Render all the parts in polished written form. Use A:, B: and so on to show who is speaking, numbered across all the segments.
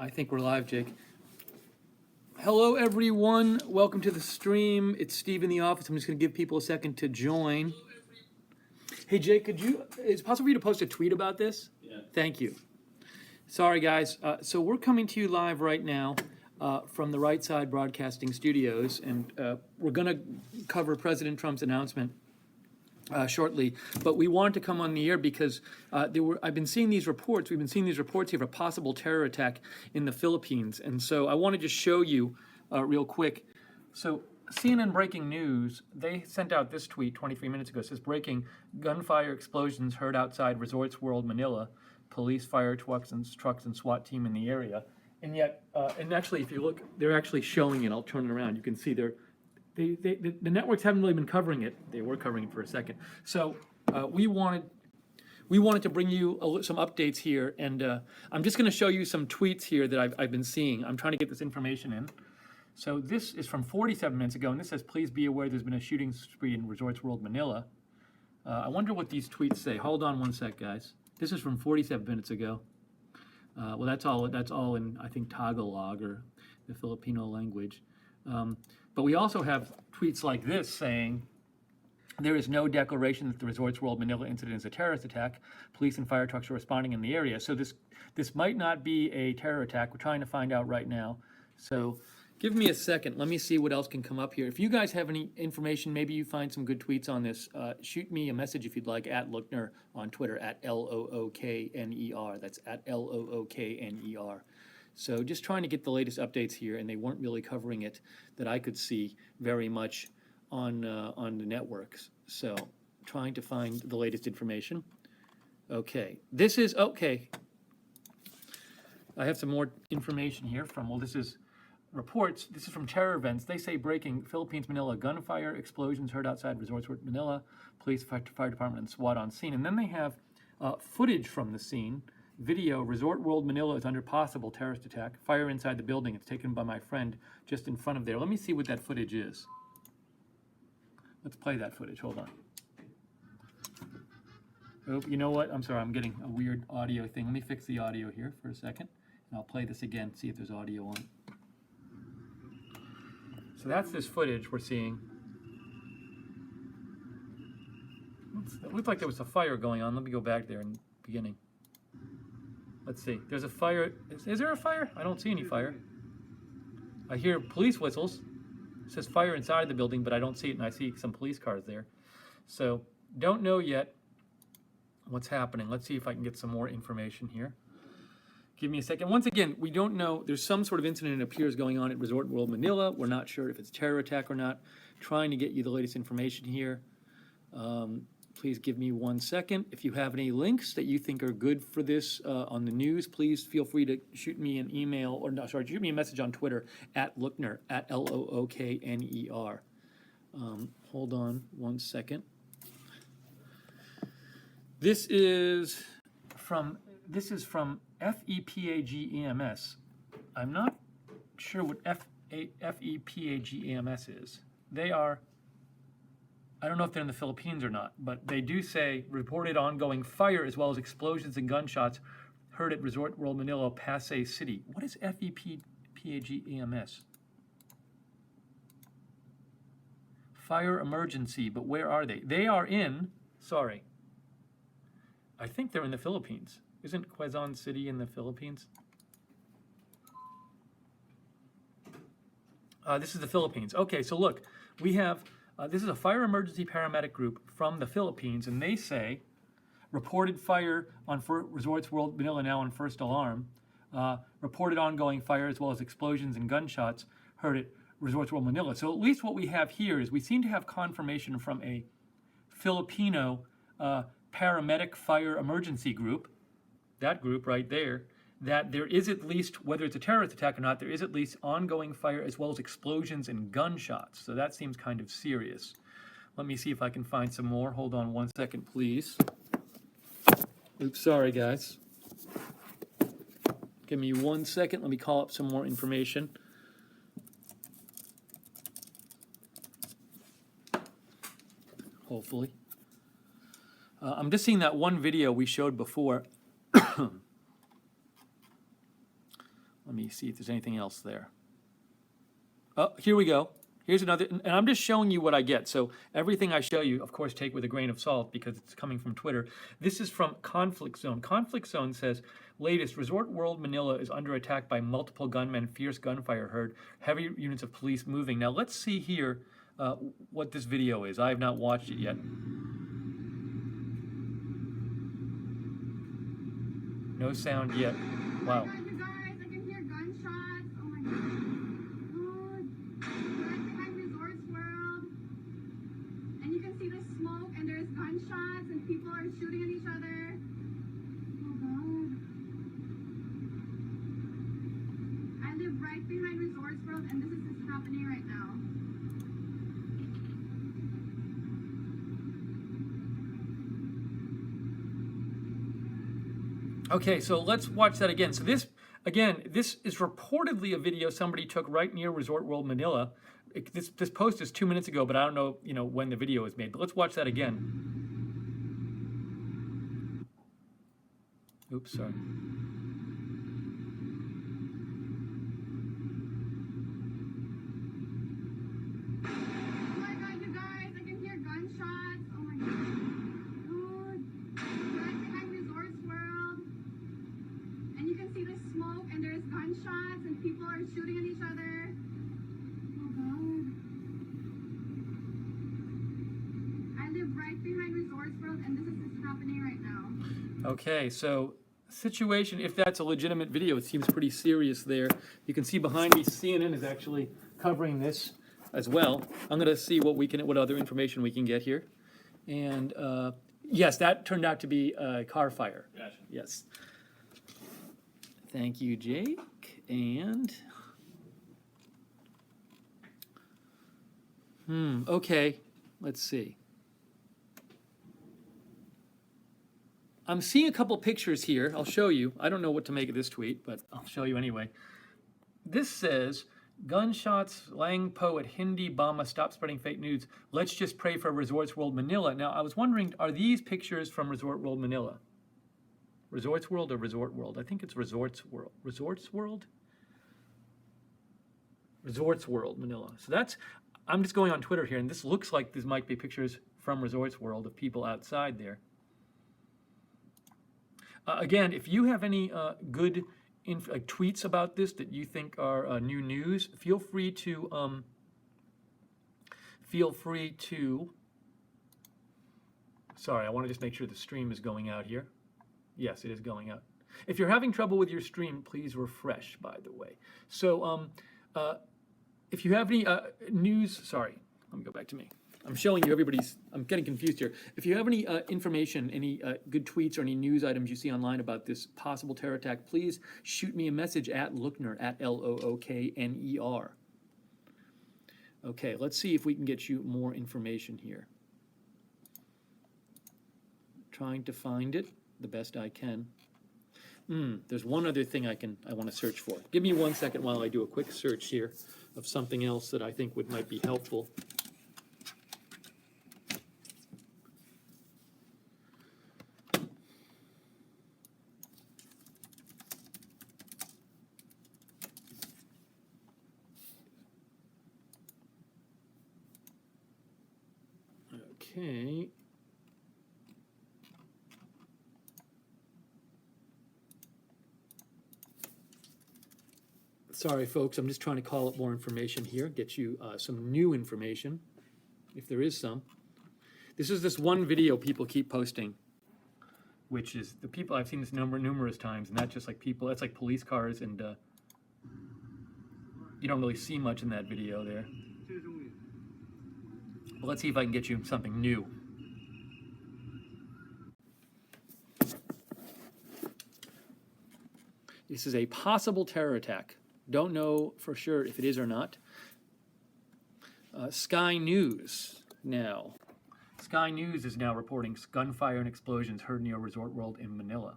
A: I think we're live, Jake. Hello, everyone. Welcome to the stream. It's Steve in the office. I'm just going to give people a second to join. Hey, Jake, is it possible for you to post a tweet about this?
B: Yeah.
A: Thank you. Sorry, guys. So we're coming to you live right now from the Right Side Broadcasting Studios, and we're going to cover President Trump's announcement shortly, but we wanted to come on the air because I've been seeing these reports. We've been seeing these reports here of a possible terror attack in the Philippines, and so I want to just show you real quick. So CNN Breaking News, they sent out this tweet 23 minutes ago. It says, breaking, gunfire explosions heard outside Resorts World Manila, police, fire trucks and SWAT team in the area. And yet, and actually, if you look, they're actually showing it. I'll turn it around. You can see the networks haven't really been covering it. They were covering it for a second. So we wanted to bring you some updates here, and I'm just going to show you some tweets here that I've been seeing. I'm trying to get this information in. So this is from 47 minutes ago, and this says, please be aware there's been a shooting spree in Resorts World Manila. I wonder what these tweets say. Hold on one sec, guys. This is from 47 minutes ago. Well, that's all in, I think, Tagalog, or the Filipino language. But we also have tweets like this saying, there is no declaration that the Resorts World Manila incident is a terrorist attack. Police and fire trucks are responding in the area. So this might not be a terror attack. We're trying to find out right now. So give me a second. Let me see what else can come up here. If you guys have any information, maybe you find some good tweets on this, shoot me a message if you'd like, at Lookner on Twitter, at Lookner. That's at Lookner. So just trying to get the latest updates here, and they weren't really covering it that I could see very much on the networks. So trying to find the latest information. Okay, this is, okay. I have some more information here from, well, this is reports. This is from terror events. They say breaking, Philippines, Manila, gunfire, explosions heard outside Resorts World Manila, police, fire department, and SWAT on scene. And then they have footage from the scene. Video, Resort World Manila is under possible terrorist attack. Fire inside the building. It's taken by my friend just in front of there. Let me see what that footage is. Let's play that footage. Hold on. Oh, you know what? I'm sorry. I'm getting a weird audio thing. Let me fix the audio here for a second, and I'll play this again, see if there's audio on. So that's this footage we're seeing. It looked like there was a fire going on. Let me go back there in the beginning. Let's see. There's a fire. Is there a fire? I don't see any fire. I hear police whistles. It says fire inside the building, but I don't see it, and I see some police cars there. So don't know yet what's happening. Let's see if I can get some more information here. Give me a second. Once again, we don't know. There's some sort of incident, it appears, going on at Resort World Manila. We're not sure if it's a terror attack or not. Trying to get you the latest information here. Please give me 1 second. If you have any links that you think are good for this on the news, please feel free to shoot me an email, or no, sorry, shoot me a message on Twitter at Lookner, at Lookner. Hold on 1 second. This is from FEPAGEMS. I'm not sure what FEPAGEMS is. They are, I don't know if they're in the Philippines or not, but they do say reported ongoing fire as well as explosions and gunshots heard at Resort World Manila, Pasay City. What is FEPAGEMS? Fire emergency, but where are they? They are in, sorry, I think they're in the Philippines. Isn't Quezon City in the Philippines? This is the Philippines. Okay, so look, we have, this is a fire emergency paramedic group from the Philippines, and they say, reported fire on Resorts World Manila now on first alarm, reported ongoing fire as well as explosions and gunshots heard at Resorts World Manila. So at least what we have here is we seem to have confirmation from a Filipino paramedic fire emergency group, that group right there, that there is at least, whether it's a terrorist attack or not, there is at least ongoing fire as well as explosions and gunshots. So that seems kind of serious. Let me see if I can find some more. Hold on 1 second, please. Oops, sorry, guys. Give me 1 second. Let me call up some more information. Hopefully. I'm just seeing that one video we showed before. Let me see if there's anything else there. Oh, here we go. Here's another, and I'm just showing you what I get. So everything I show you, of course, take with a grain of salt because it's coming from Twitter. This is from Conflict Zone. Conflict Zone says, latest, Resort World Manila is under attack by multiple gunmen, fierce gunfire heard, heavy units of police moving. Now let's see here what this video is. I have not watched it yet. No sound yet. Wow.
B: Oh my God, you guys, I can hear gunshots. Oh my God. We're right behind Resorts World. And you can see the smoke and there's gunshots and people are shooting at each other. Oh God. I live right behind Resorts World and this is happening right now.
A: Okay, so let's watch that again. So this, again, this is reportedly a video somebody took right near Resort World Manila. This post is 2 minutes ago, but I don't know, when the video was made. But let's watch that again. Oops, sorry.
B: Oh my God, you guys, I can hear gunshots. Oh my God. We're right behind Resorts World. And you can see the smoke and there's gunshots and people are shooting at each other. Oh God. I live right behind Resorts World and this is happening right now.
A: Okay, so situation, if that's a legitimate video, it seems pretty serious there. You can see behind me, CNN is actually covering this as well. I'm going to see what other information we can get here. And yes, that turned out to be a car fire.
C: Gotcha.
A: Yes. Thank you, Jake. And okay, let's see. I'm seeing a couple pictures here. I'll show you. I don't know what to make of this tweet, but I'll show you anyway. This says, gunshots, Lang Po at Hindi Bama, stop spreading fake news. Let's just pray for Resorts World Manila. Now, I was wondering, are these pictures from Resort World Manila? Resorts World or Resort World? I think it's Resorts World. Resorts World? Resorts World Manila. So that's, I'm just going on Twitter here, and this looks like these might be pictures from Resorts World of people outside there. Again, if you have any good tweets about this that you think are new news, feel free to sorry, I want to just make sure the stream is going out here. Yes, it is going out. If you're having trouble with your stream, please refresh, by the way. So if you have any news, sorry, let me go back to me. I'm showing you I'm getting confused here. If you have any information, any good tweets or any news items you see online about this possible terror attack, please shoot me a message at Lookner, at Lookner. Okay, let's see if we can get you more information here. Trying to find it the best I can. There's one other thing I want to search for. Give me 1 second while I do a quick search here of something else that I think might be helpful. Okay. Sorry, folks, I'm just trying to call up more information here, get you some new information, if there is some. This is this one video people keep posting, which is the people, I've seen this numerous times, and that's just like people, that's like police cars, and you don't really see much in that video there. Well, let's see if I can get you something new. This is a possible terror attack. Don't know for sure if it is or not. Sky News now. Sky News is now reporting gunfire and explosions heard near Resort World in Manila.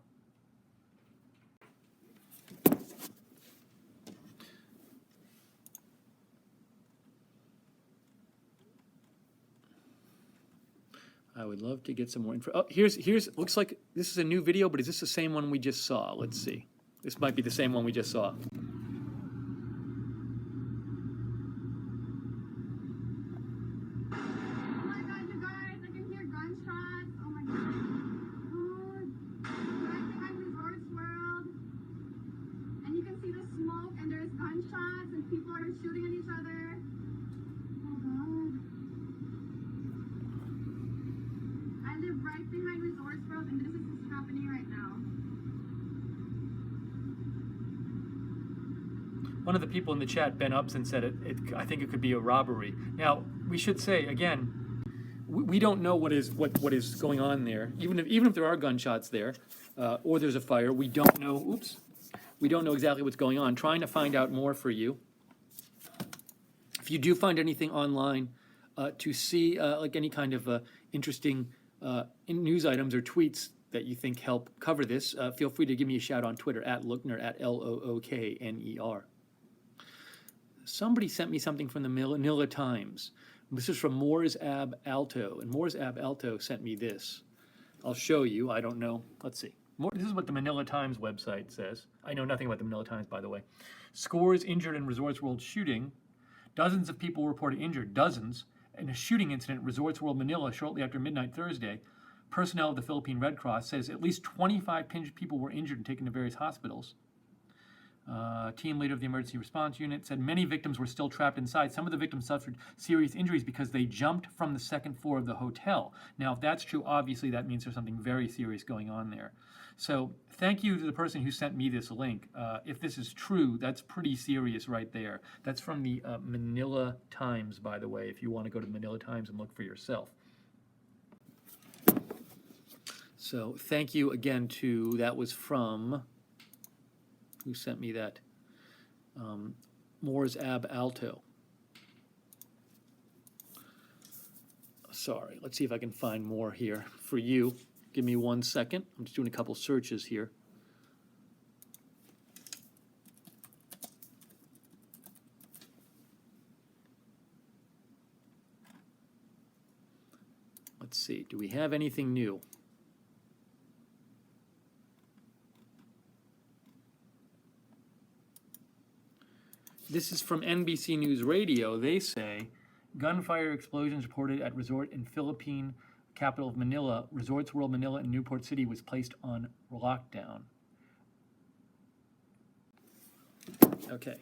A: I would love to get some more info. Oh, here's looks like this is a new video, but is this the same one we just saw? Let's see. This might be the same one we just saw.
B: see the smoke and there's gunshots and people are shooting at each other. Oh God. I live right behind Resorts World and this is what's happening right now.
A: One of the people in the chat, Ben Upson, said I think it could be a robbery. Now, we should say, again, we don't know what is going on there. Even if there are gunshots there, or there's a fire, we don't know. Oops, we don't know exactly what's going on. Trying to find out more for you. If you do find anything online to see, like any kind of interesting news items or tweets that you think help cover this, feel free to give me a shout on Twitter at Lookner, at Lookner. Somebody sent me something from the Manila Times. This is from Moore's Ab Alto, and Moore's Ab Alto sent me this. I'll show you. I don't know. Let's see. This is what the Manila Times website says. I know nothing about the Manila Times, by the way. Scores injured in Resorts World shooting. Dozens of people reported injured. Dozens. In a shooting incident at Resorts World Manila shortly after midnight Thursday, personnel of the Philippine Red Cross says at least 25 people were injured and taken to various hospitals. Team leader of the emergency response unit said many victims were still trapped inside. Some of the victims suffered serious injuries because they jumped from the second floor of the hotel. Now, if that's true, obviously that means there's something very serious going on there. So thank you to the person who sent me this link. If this is true, that's pretty serious right there. That's from the Manila Times, by the way, if you want to go to the Manila Times and look for yourself. So thank you again that was from... Who sent me that? Moore's Ab Alto. Sorry, let's see if I can find more here for you. Give me 1 second. I'm just doing a couple searches here. Let's see, do we have anything new? This is from NBC News Radio. They say, gunfire explosions reported at resort in Philippine capital of Manila. Resorts World Manila in Newport City was placed on lockdown. Okay,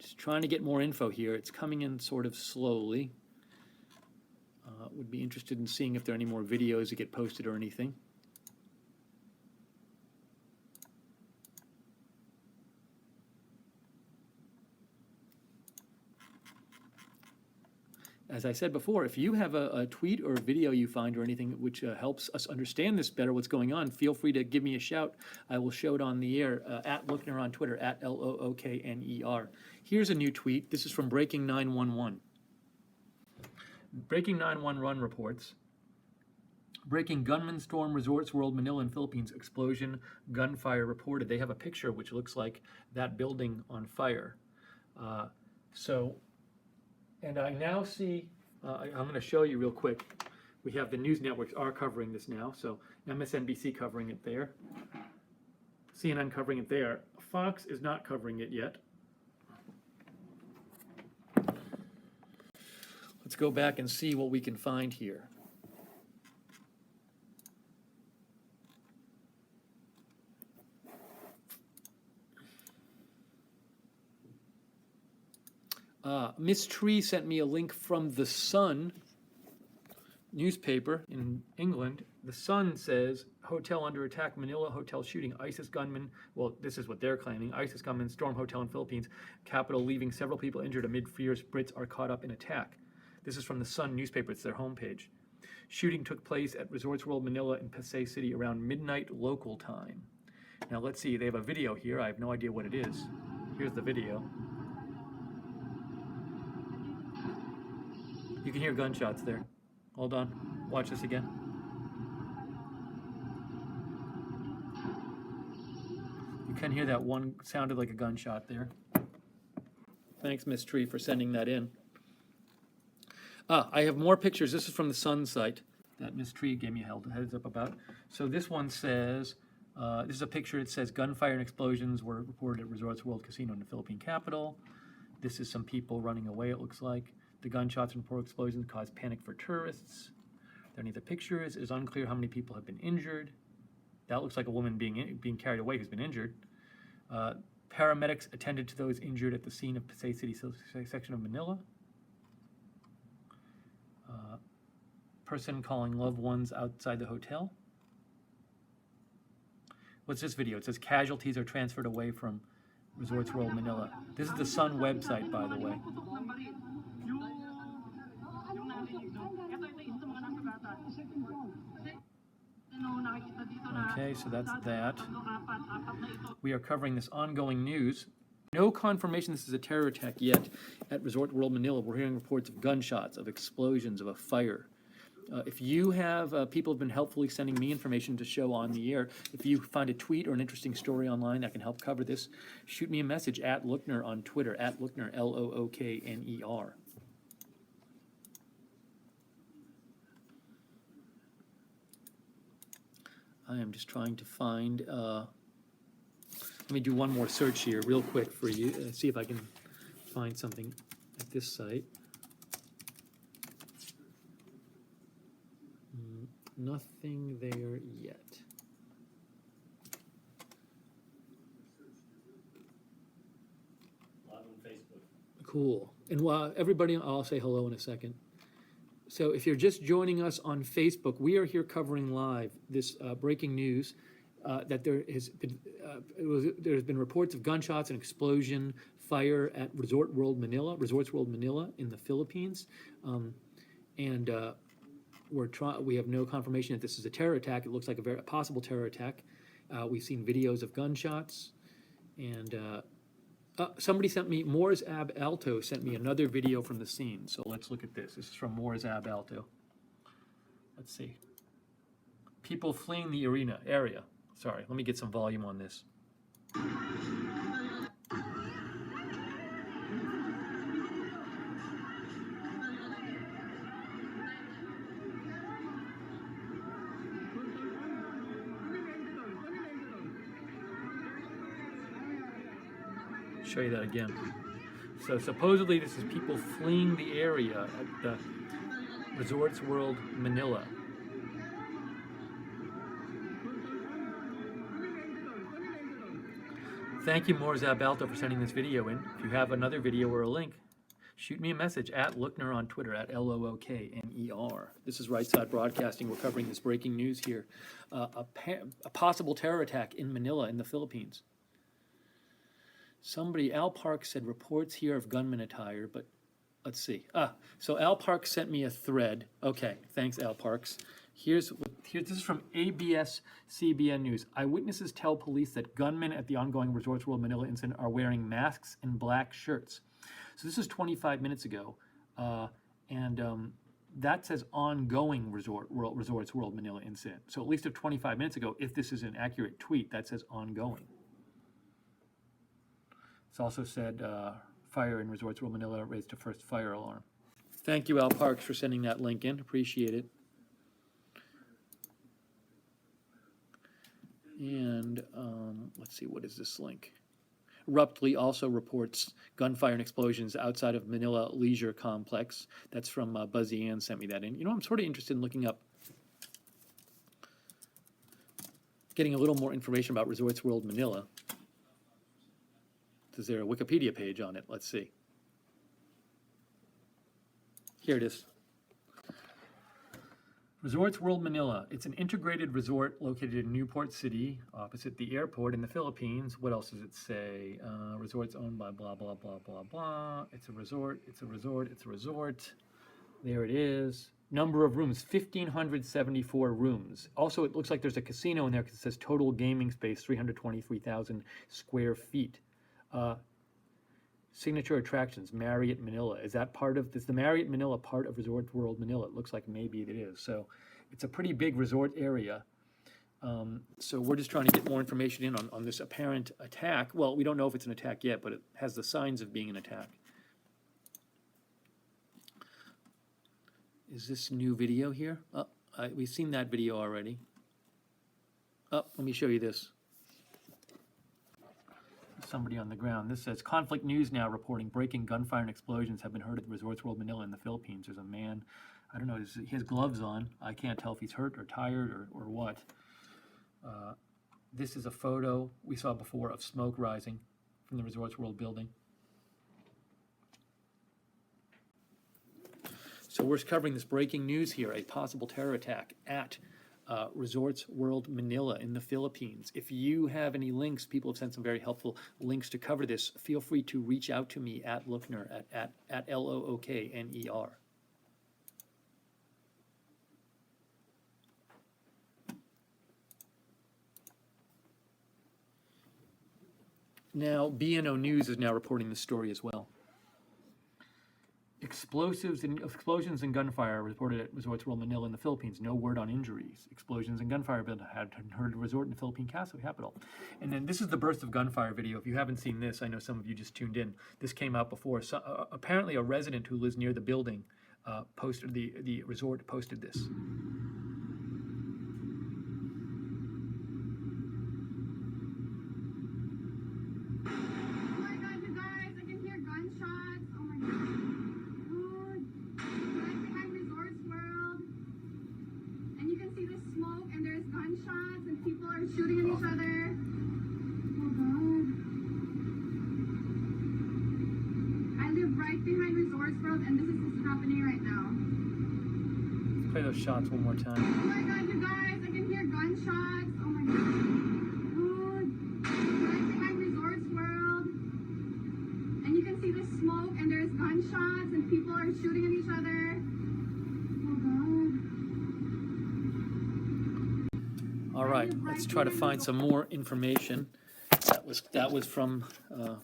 A: just trying to get more info here. It's coming in sort of slowly. Would be interested in seeing if there are any more videos that get posted or anything. As I said before, if you have a tweet or a video you find or anything which helps us understand this better, what's going on, feel free to give me a shout. I will show it on the air at Lookner on Twitter, at Lookner. Here's a new tweet. This is from Breaking 911. Breaking 911 reports, breaking gunman storm Resorts World Manila in Philippines, explosion, gunfire reported. They have a picture which looks like that building on fire. And I now see, I'm going to show you real quick. We have the news networks are covering this now. So MSNBC covering it there. CNN covering it there. Fox is not covering it yet. Let's go back and see what we can find here. Miss Tree sent me a link from The Sun newspaper in England. The Sun says, hotel under attack, Manila hotel shooting, ISIS gunman, well, this is what they're claiming, ISIS gunman storm hotel in Philippines, capital leaving several people injured amid fears Brits are caught up in attack. This is from The Sun newspaper, it's their homepage. Shooting took place at Resorts World Manila in Pasay City around midnight local time. Now let's see, they have a video here, I have no idea what it is. Here's the video. You can hear gunshots there. Hold on. Watch this again. You can hear that one sounded like a gunshot there. Thanks, Miss Tree, for sending that in. I have more pictures. This is from the Sun site that Miss Tree gave me a heads up about. So this one says, this is a picture. It says gunfire and explosions were reported at Resorts World Casino in the Philippine capital. This is some people running away, it looks like. The gunshots and report explosions caused panic for tourists. There are any other pictures. It is unclear how many people have been injured. That looks like a woman being carried away who's been injured. Paramedics attended to those injured at the scene of Pasay City section of Manila. Person calling loved ones outside the hotel. What's this video? It says casualties are transferred away from Resorts World Manila. This is the Sun website, by the way. Okay, so that's that. We are covering this ongoing news. No confirmation this is a terror attack yet at Resort World Manila. We're hearing reports of gunshots, of explosions, of a fire. If you have, people have been helpfully sending me information to show on the air. If you find a tweet or an interesting story online that can help cover this, shoot me a message at Lookner on Twitter, at Lookner, Lookner. I am just trying to find, let me do one more search here real quick for you, see if I can find something at this site. Nothing there yet.
C: Live on Facebook.
A: Cool. And while everybody, I'll say hello in a second. So if you're just joining us on Facebook, we are here covering live this breaking news that there's been reports of gunshots and explosion, fire at Resorts World Manila in the Philippines, we have no confirmation that this is a terror attack. It looks like a very possible terror attack. We've seen videos of gunshots, and somebody sent me, Moors Ab Alto sent me another video from the scene. So let's look at this. This is from Moors Ab Alto. Let's see. People fleeing the area. Sorry, let me get some volume on this. Show you that again. So supposedly this is people fleeing the area at the Resorts World Manila. Thank you, Moors Abalto, for sending this video in. If you have another video or a link, shoot me a message at Lookner on Twitter, at Lookner. This is Right Side Broadcasting. We're covering this breaking news here. A possible terror attack in Manila in the Philippines. Somebody, Al Park said reports here of gunman attire, but let's see. So Al Parks sent me a thread. Okay, thanks, Al Parks. This is from ABS-CBN News. Eyewitnesses tell police that gunmen at the ongoing Resorts World Manila incident are wearing masks and black shirts. So this is 25 minutes ago, that says ongoing Resorts World Manila incident. So at least of 25 minutes ago, if this is an accurate tweet, that says ongoing. It's also said fire in Resorts World Manila raised a first fire alarm. Thank you, Al Parks, for sending that link in. Appreciate it. And let's see, what is this link? Ruptly also reports gunfire and explosions outside of Manila Leisure Complex. That's from Buzzy Ann sent me that in. You know, I'm sort of interested in looking up, getting a little more information about Resorts World Manila. Is there a Wikipedia page on it? Let's see. Here it is. Resorts World Manila. It's an integrated resort located in Newport City, opposite the airport in the Philippines. What else does it say? Resorts owned by blah, blah, blah, blah, blah. It's a resort, it's a resort, it's a resort. There it is. Number of rooms, 1,574 rooms. Also, it looks like there's a casino in there because it says total gaming space, 323,000 square feet. Signature attractions, Marriott Manila. Is the Marriott Manila part of Resort World Manila? It looks like maybe it is. So it's a pretty big resort area. So we're just trying to get more information in on this apparent attack. Well, we don't know if it's an attack yet, but it has the signs of being an attack. Is this new video here? We've seen that video already. Let me show you this. Somebody on the ground. This says, Conflict News now reporting breaking gunfire and explosions have been heard at the Resorts World Manila in the Philippines. There's a man, I don't know, he has gloves on. I can't tell if he's hurt or tired or what. This is a photo we saw before of smoke rising. from the Resorts World building. So we're covering this breaking news here, a possible terror attack at Resorts World Manila in the Philippines. If you have any links, people have sent some very helpful links to cover this. Feel free to reach out to me at Lookner, at Lookner. Now, BNO News is now reporting this story as well. Explosions and gunfire reported at Resorts World Manila in the Philippines. No word on injuries. Explosions and gunfire had heard a resort in the Philippine capital. And then this is the burst of gunfire video. If you haven't seen this, I know some of you just tuned in. This came out before. So, apparently, a resident who lives near the building posted the resort posted this.
B: Oh my god, you guys, I can hear gunshots. Oh my god. Right behind Resorts World. And you can see the smoke and there's gunshots and people are shooting at each other. Oh god. I live right behind Resorts World and this is what's happening right now.
A: Play those shots one more time.
B: Oh my god, you guys, I can hear gunshots. Oh my god. Right behind Resorts World. And you can see the smoke and there's gunshots and people are shooting at each other. Oh god.
A: All right, let's try to find some more information. That was from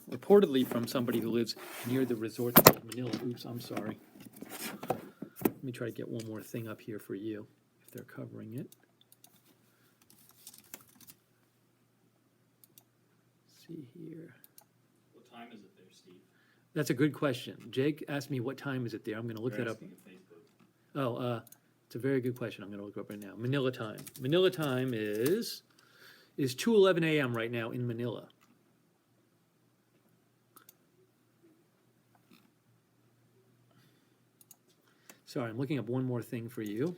A: reportedly from somebody who lives near the Resorts World Manila. Oops, I'm sorry. Let me try to get one more thing up here for you, if they're covering it. Let's see here.
C: What time is it there, Steve?
A: That's a good question. Jake asked me what time is it there. I'm going to look
C: They're
A: that up.
C: asking at Facebook.
A: Oh, it's a very good question. I'm going to look it up right now. Manila time. Manila time is 2:11 a.m. right now in Manila. Sorry, I'm looking up one more thing for you.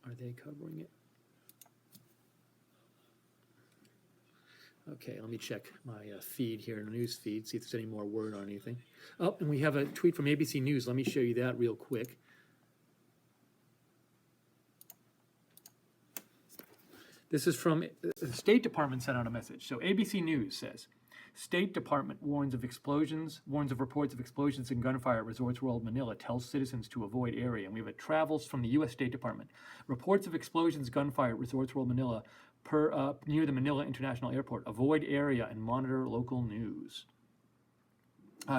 A: Are they covering it? Okay, let me check my feed here, news feed, see if there's any more word on anything. Oh, and we have a tweet from ABC News. Let me show you that real quick. This is from the State Department sent out a message. So ABC News says, State Department warns of reports of explosions and gunfire at Resorts World Manila, tells citizens to avoid area. And we have a travels from the U.S. State Department. Reports of explosions, gunfire at Resorts World Manila near the Manila International Airport. Avoid area and monitor local news.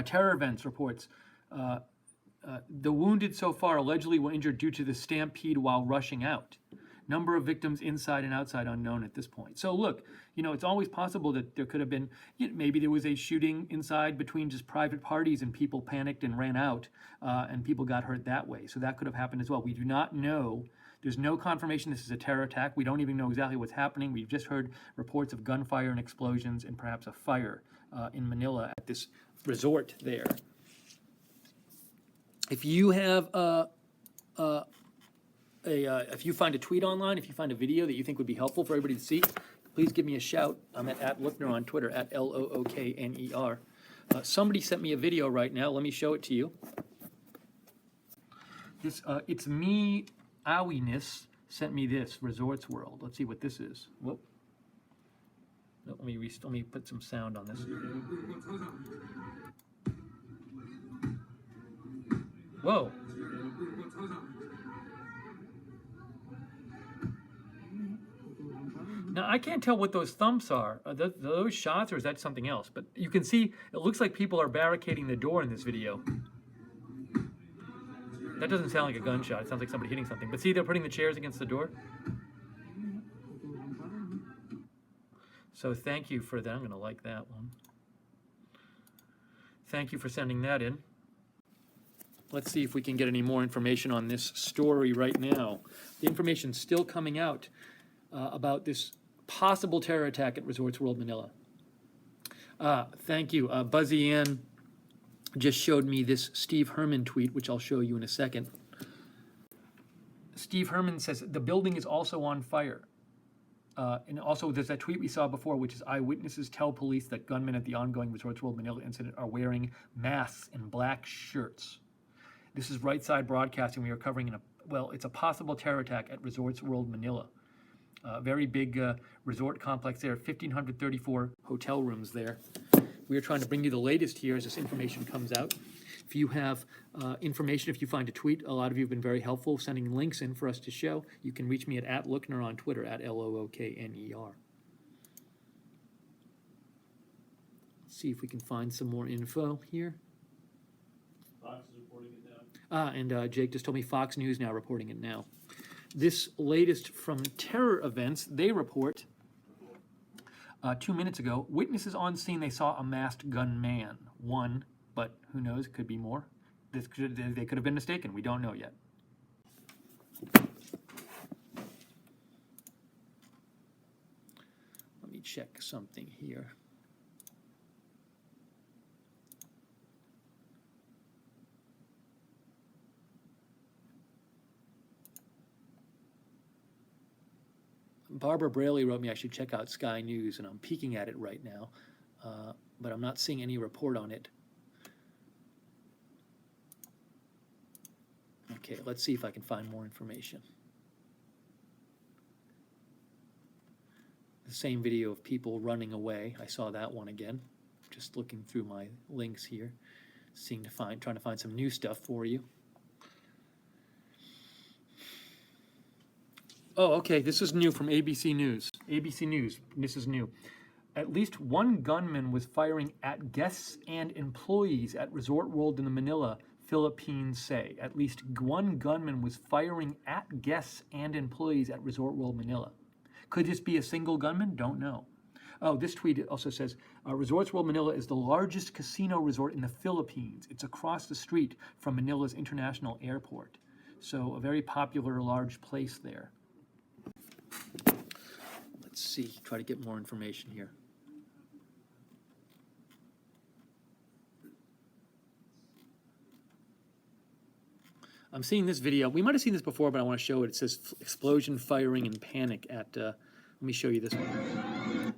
A: Terror events reports. The wounded so far allegedly were injured due to the stampede while rushing out. Number of victims inside and outside unknown at this point. So look, it's always possible that there could have been, maybe there was a shooting inside between just private parties and people panicked and ran out and people got hurt that way. So that could have happened as well. We do not know. There's no confirmation this is a terror attack. We don't even know exactly what's happening. We've just heard reports of gunfire and explosions and perhaps a fire in Manila at this resort there. If you have if you find a tweet online, if you find a video that you think would be helpful for everybody to see, please give me a shout. I'm at Lookner on Twitter, at Lookner. Somebody sent me a video right now. Let me show it to you. This it's me, Owiness, sent me this, Resorts World. Let's see what this is. Whoop. No, let me put some sound on this. Whoa. Now, I can't tell what those thumps are. Are those shots or is that something else? But you can see, it looks like people are barricading the door in this video. That doesn't sound like a gunshot. It sounds like somebody hitting something. But see, they're putting the chairs against the door. So thank you for that. I'm going to like that one. Thank you for sending that in. Let's see if we can get any more information on this story right now. The information's still coming out about this possible terror attack at Resorts World Manila. Thank you. Buzzy Ann just showed me this Steve Herman tweet, which I'll show you in a second. Steve Herman says, the building is also on fire. And also, there's that tweet we saw before, which is eyewitnesses tell police that gunmen at the ongoing Resorts World Manila incident are wearing masks and black shirts. This is Right Side Broadcasting. We are covering it's a possible terror attack at Resorts World Manila. Very big resort complex there, 1,534 hotel rooms there. We are trying to bring you the latest here as this information comes out. If you have information, if you find a tweet, a lot of you have been very helpful sending links in for us to show. You can reach me at @Lookner on Twitter, @LOOKNER. Let's see if we can find some more info here.
C: Fox is reporting it now.
A: And Jake just told me Fox News now reporting it now. This latest from terror events, they report 2 minutes ago, witnesses on scene, they saw a masked gunman. One, but who knows, could be more. They could have been mistaken. We don't know yet. Let me check something here. Barbara Braley wrote me I should check out Sky News, and I'm peeking at it right now, but I'm not seeing any report on it. Okay, let's see if I can find more information. The same video of people running away. I saw that one again. Just looking through my links here, trying to find some new stuff for you. Oh, okay, this is new from ABC News. ABC News, this is new. At least one gunman was firing at guests and employees at Resort World in the Manila, Philippines say. At least one gunman was firing at guests and employees at Resort World Manila. Could this be a single gunman? Don't know. Oh, this tweet also says, Resorts World Manila is the largest casino resort in the Philippines. It's across the street from Manila's International Airport. So a very popular, large place there. Let's see, try to get more information here. I'm seeing this video. We might have seen this before, but I want to show it. It says explosion, firing, and panic at, let me show you this one.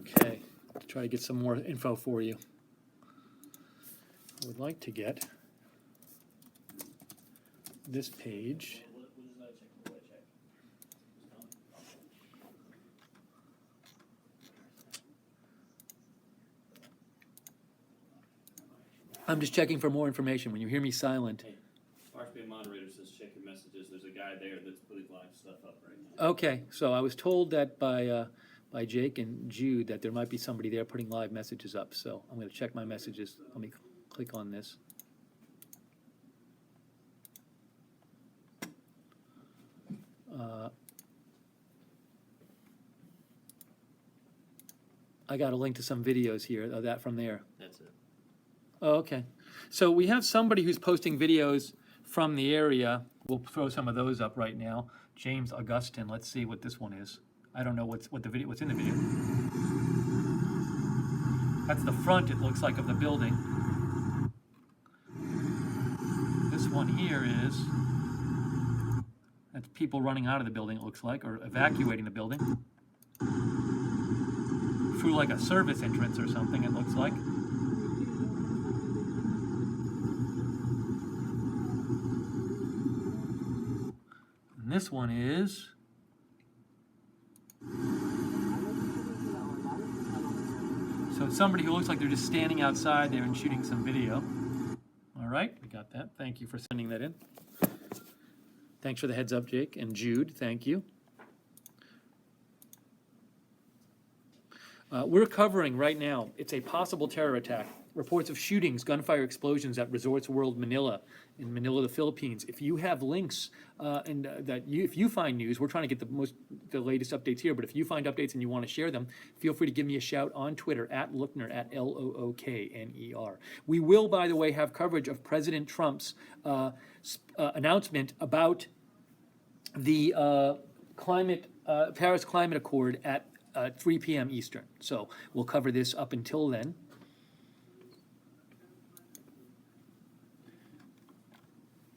A: Okay, try to get some more info for you. I would like to get this page.
C: What is that check? What did I check?
A: I'm just checking for more information. When you hear me silent.
C: Hey, RFB moderator says check your messages. There's a guy there that's putting live stuff up right now.
A: Okay, so I was told that by Jake and Jude that there might be somebody there putting live messages up. So I'm going to check my messages. Let me click on this. I got a link to some videos here of that from there.
C: That's it.
A: Oh, okay. So we have somebody who's posting videos from the area. We'll throw some of those up right now. James Augustin. Let's see what this one is. I don't know what's in the video. That's the front, it looks like, of the building. This one here is, that's people running out of the building, it looks like, or evacuating the building. Through like a service entrance or something, it looks like. And this one is, so it's somebody who looks like they're just standing outside there and shooting some video. All right, we got that. Thank you for sending that in. Thanks for the heads up, Jake. And Jude, thank you. We're covering right now, it's a possible terror attack. Reports of shootings, gunfire explosions at Resorts World Manila in Manila, the Philippines. If you have links if you find news, we're trying to get the latest updates here, but if you find updates and you want to share them, feel free to give me a shout on Twitter @Lookner, @LOOKNER. We will, by the way, have coverage of President Trump's announcement about the Paris Climate Accord at 3 p.m. Eastern. So we'll cover this up until then.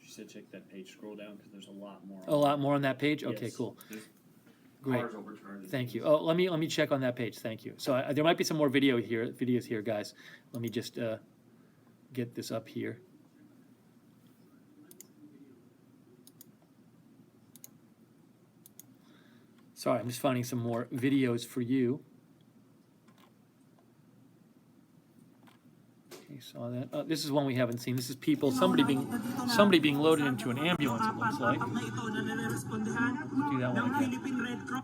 C: She said check that page, scroll down, because there's a lot more.
A: A lot more on that page? Okay,
C: Yes.
A: cool.
C: There's
A: Great.
C: cars overturned.
A: Thank you. Oh, let me check on that page. Thank you. So there might be some more videos here, guys. Let me just get this up here. Sorry, I'm just finding some more videos for you. Okay, saw that. This is one we haven't seen. This is people, somebody being loaded into an ambulance, it looks like. Do that one again.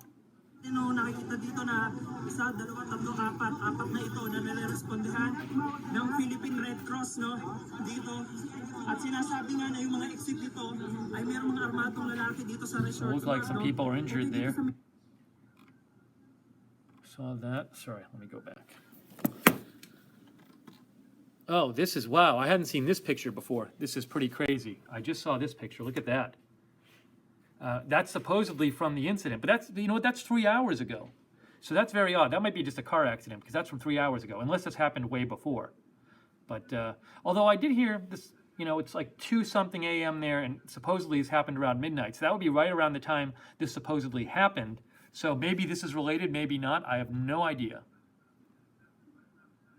D: Nakikita dito na isa, dalawa, tatlo, apat na ito na nare-respondehan ng Philippine Red Cross, no? Dito. At sinasabi nga na yung mga exit dito ay mayroong mga armadong lalaki dito sa resort.
A: Looks like some people are injured there. Saw that. Sorry, let me go back. Oh, this is, wow, I hadn't seen this picture before. This is pretty crazy. I just saw this picture. Look at that. That's supposedly from the incident, but that's, you know what, that's 3 hours ago. So that's very odd. That might be just a car accident because that's from 3 hours ago, unless this happened way before. But although I did hear this, you know, it's like 2-something a.m. there, and supposedly this happened around midnight. So that would be right around the time this supposedly happened. So maybe this is related, maybe not. I have no idea.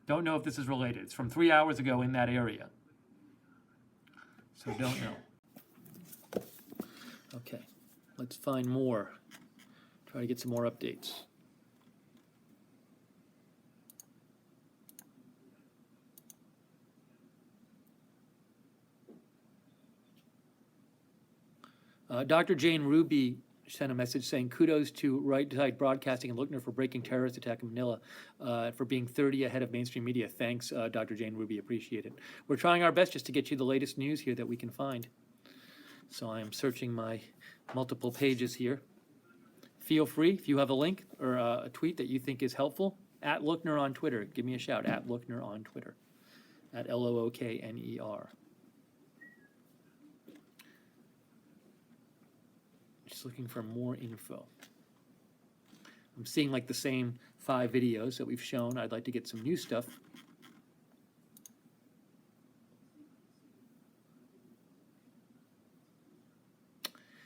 A: Don't know if this is related. It's from 3 hours ago in that area. So don't know. Okay, let's find more. Try to get some more updates. Dr. Jane Ruby sent a message saying, kudos to Right Side Broadcasting and Lookner for breaking terrorist attack in Manila, for being 30 ahead of mainstream media. Thanks, Dr. Jane Ruby, appreciate it. We're trying our best just to get you the latest news here that we can find. So I am searching my multiple pages here. Feel free, if you have a link or a tweet that you think is helpful, at Lookner on Twitter. Give me a shout, at Lookner on Twitter, at Lookner. Just looking for more info. I'm seeing like the same 5 videos that we've shown. I'd like to get some new stuff.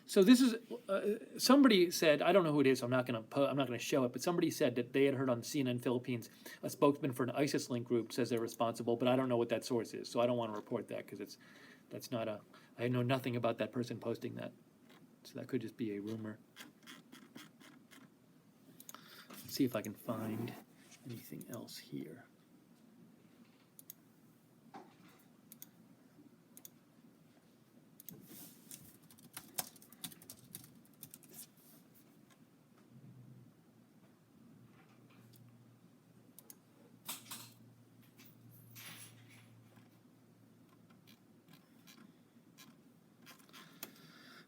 A: So this is somebody said, I don't know who it is, so I'm not going to show it, but somebody said that they had heard on CNN Philippines a spokesman for an ISIS link group says they're responsible, but I don't know what that source is, so I don't want to report that because that's not a, I know nothing about that person posting that, so that could just be a rumor. Let's see if I can find anything else here.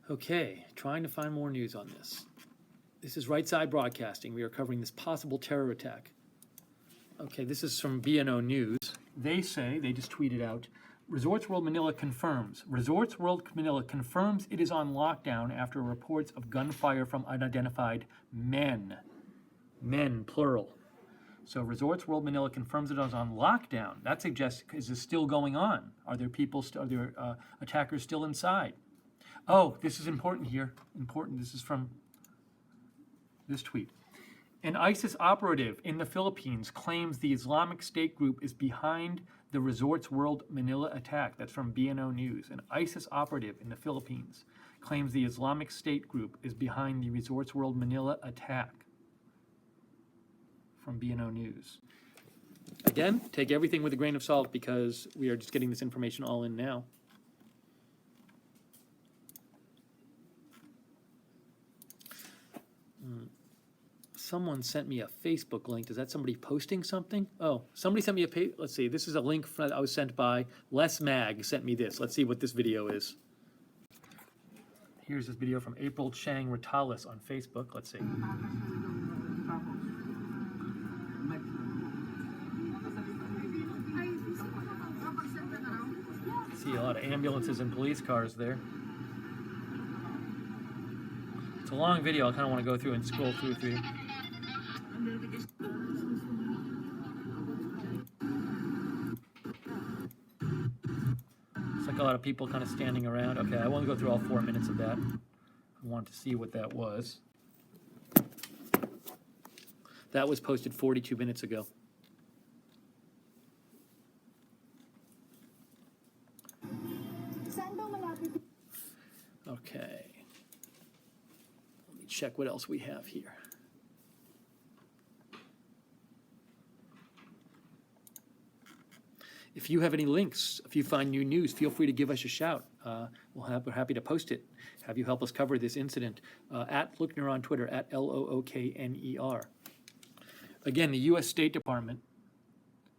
A: Okay, trying to find more news on this. This is Right Side Broadcasting. We are covering this possible terror attack. Okay, this is from BNO News. They say, they just tweeted out, Resorts World Manila confirms. Resorts World Manila confirms it is on lockdown after reports of gunfire from unidentified men. Men, plural. So Resorts World Manila confirms it is on lockdown. That suggests, is this still going on? Are there people, are there attackers still inside? Oh, this is important here. Important. This is from this tweet. An ISIS operative in the Philippines claims the Islamic State group is behind the Resorts World Manila attack. That's from BNO News. An ISIS operative in the Philippines claims the Islamic State group is behind the Resorts World Manila attack. From BNO News. Again, take everything with a grain of salt because we are just getting this information all in now. Someone sent me a Facebook link. Is that somebody posting something? Oh, somebody sent me let's see. This is a link I was sent by Les Mag sent me this. Let's see what this video is. Here's this video from April Chang Ritalis on Facebook. Let's see. See a lot of ambulances and police cars there. It's a long video. I kind of want to go through and scroll through. It's like a lot of people kind of standing around. Okay, I won't go through all 4 minutes of that. I want to see what that was. That was posted 42 minutes ago. Okay. Let me check what else we have here. If you have any links, if you find new news, feel free to give us a shout. We're happy to post it. Have you help us cover this incident. At Lookner on Twitter, at LOOKNER. Again, the U.S. Department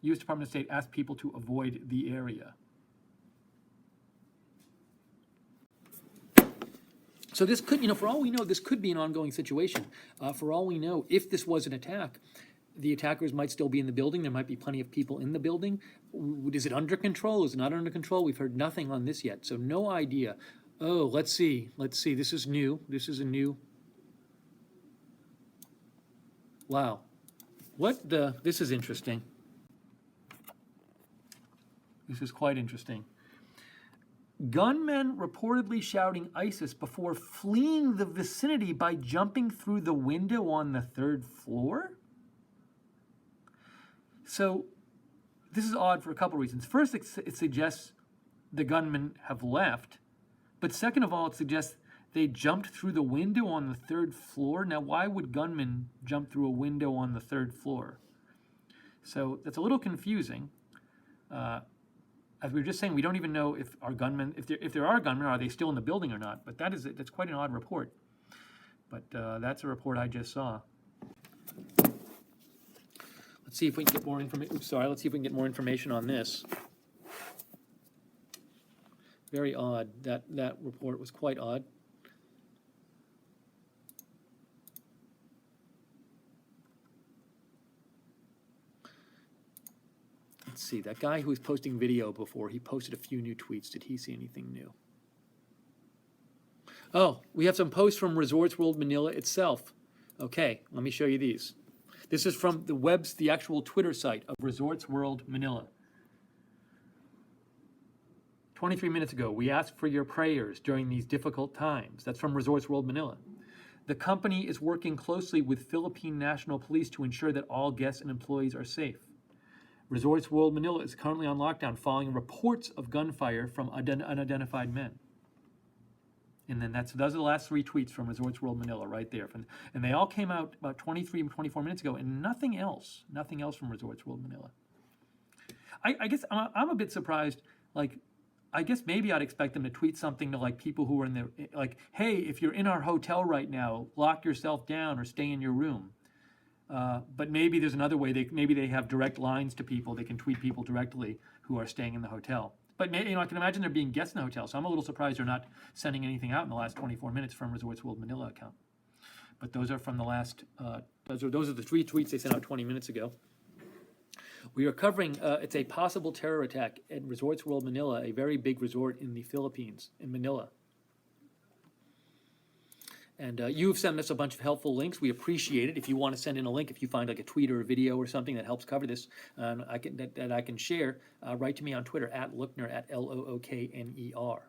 A: of State asked people to avoid the area. So this could, for all we know, this could be an ongoing situation. For all we know, if this was an attack, the attackers might still be in the building. There might be plenty of people in the building. Is it under control? Is it not under control? We've heard nothing on this yet, so no idea. Oh, let's see. This is new. This is a new. Wow. This is interesting. This is quite interesting. Gunmen reportedly shouting ISIS before fleeing the vicinity by jumping through the window on the 3rd floor? So this is odd for a couple reasons. First, it suggests the gunmen have left. But second of all, it suggests they jumped through the window on the 3rd floor. Now, why would gunmen jump through a window on the 3rd floor? So that's a little confusing. As we were just saying, we don't even know if our gunmen, if there are gunmen, are they still in the building or not? But that's quite an odd report. But that's a report I just saw. Let's see if we can get more information. Let's see if we can get more information on this. Very odd. That report was quite odd. Let's see, that guy who was posting video before, he posted a few new tweets. Did he see anything new? Oh, we have some posts from Resorts World Manila itself. Okay, let me show you these. This is from the actual Twitter site of Resorts World Manila. 23 minutes ago, we asked for your prayers during these difficult times. That's from Resorts World Manila. The company is working closely with Philippine National Police to ensure that all guests and employees are safe. Resorts World Manila is currently on lockdown following reports of gunfire from unidentified men. And then those are the last 3 tweets from Resorts World Manila right there. And they all came out about 23, 24 minutes ago, and nothing else from Resorts World Manila. I guess I'm a bit surprised. I guess maybe I'd expect them to tweet something to people who are in there, hey, if you're in our hotel right now, lock yourself down or stay in your room. But maybe there's another way. Maybe they have direct lines to people. They can tweet people directly who are staying in the hotel. But maybe, I can imagine there being guests in the hotel. So I'm a little surprised they're not sending anything out in the last 24 minutes from Resorts World Manila account. But those are from the last. Those are the 3 tweets they sent out 20 minutes ago. We are covering. It's a possible terror attack at Resorts World Manila, a very big resort in the Philippines, in Manila. And you've sent us a bunch of helpful links. We appreciate it. If you want to send in a link, if you find a tweet or a video or something that helps cover this, that I can share, write to me on Twitter at Lookner, at LOOKNER.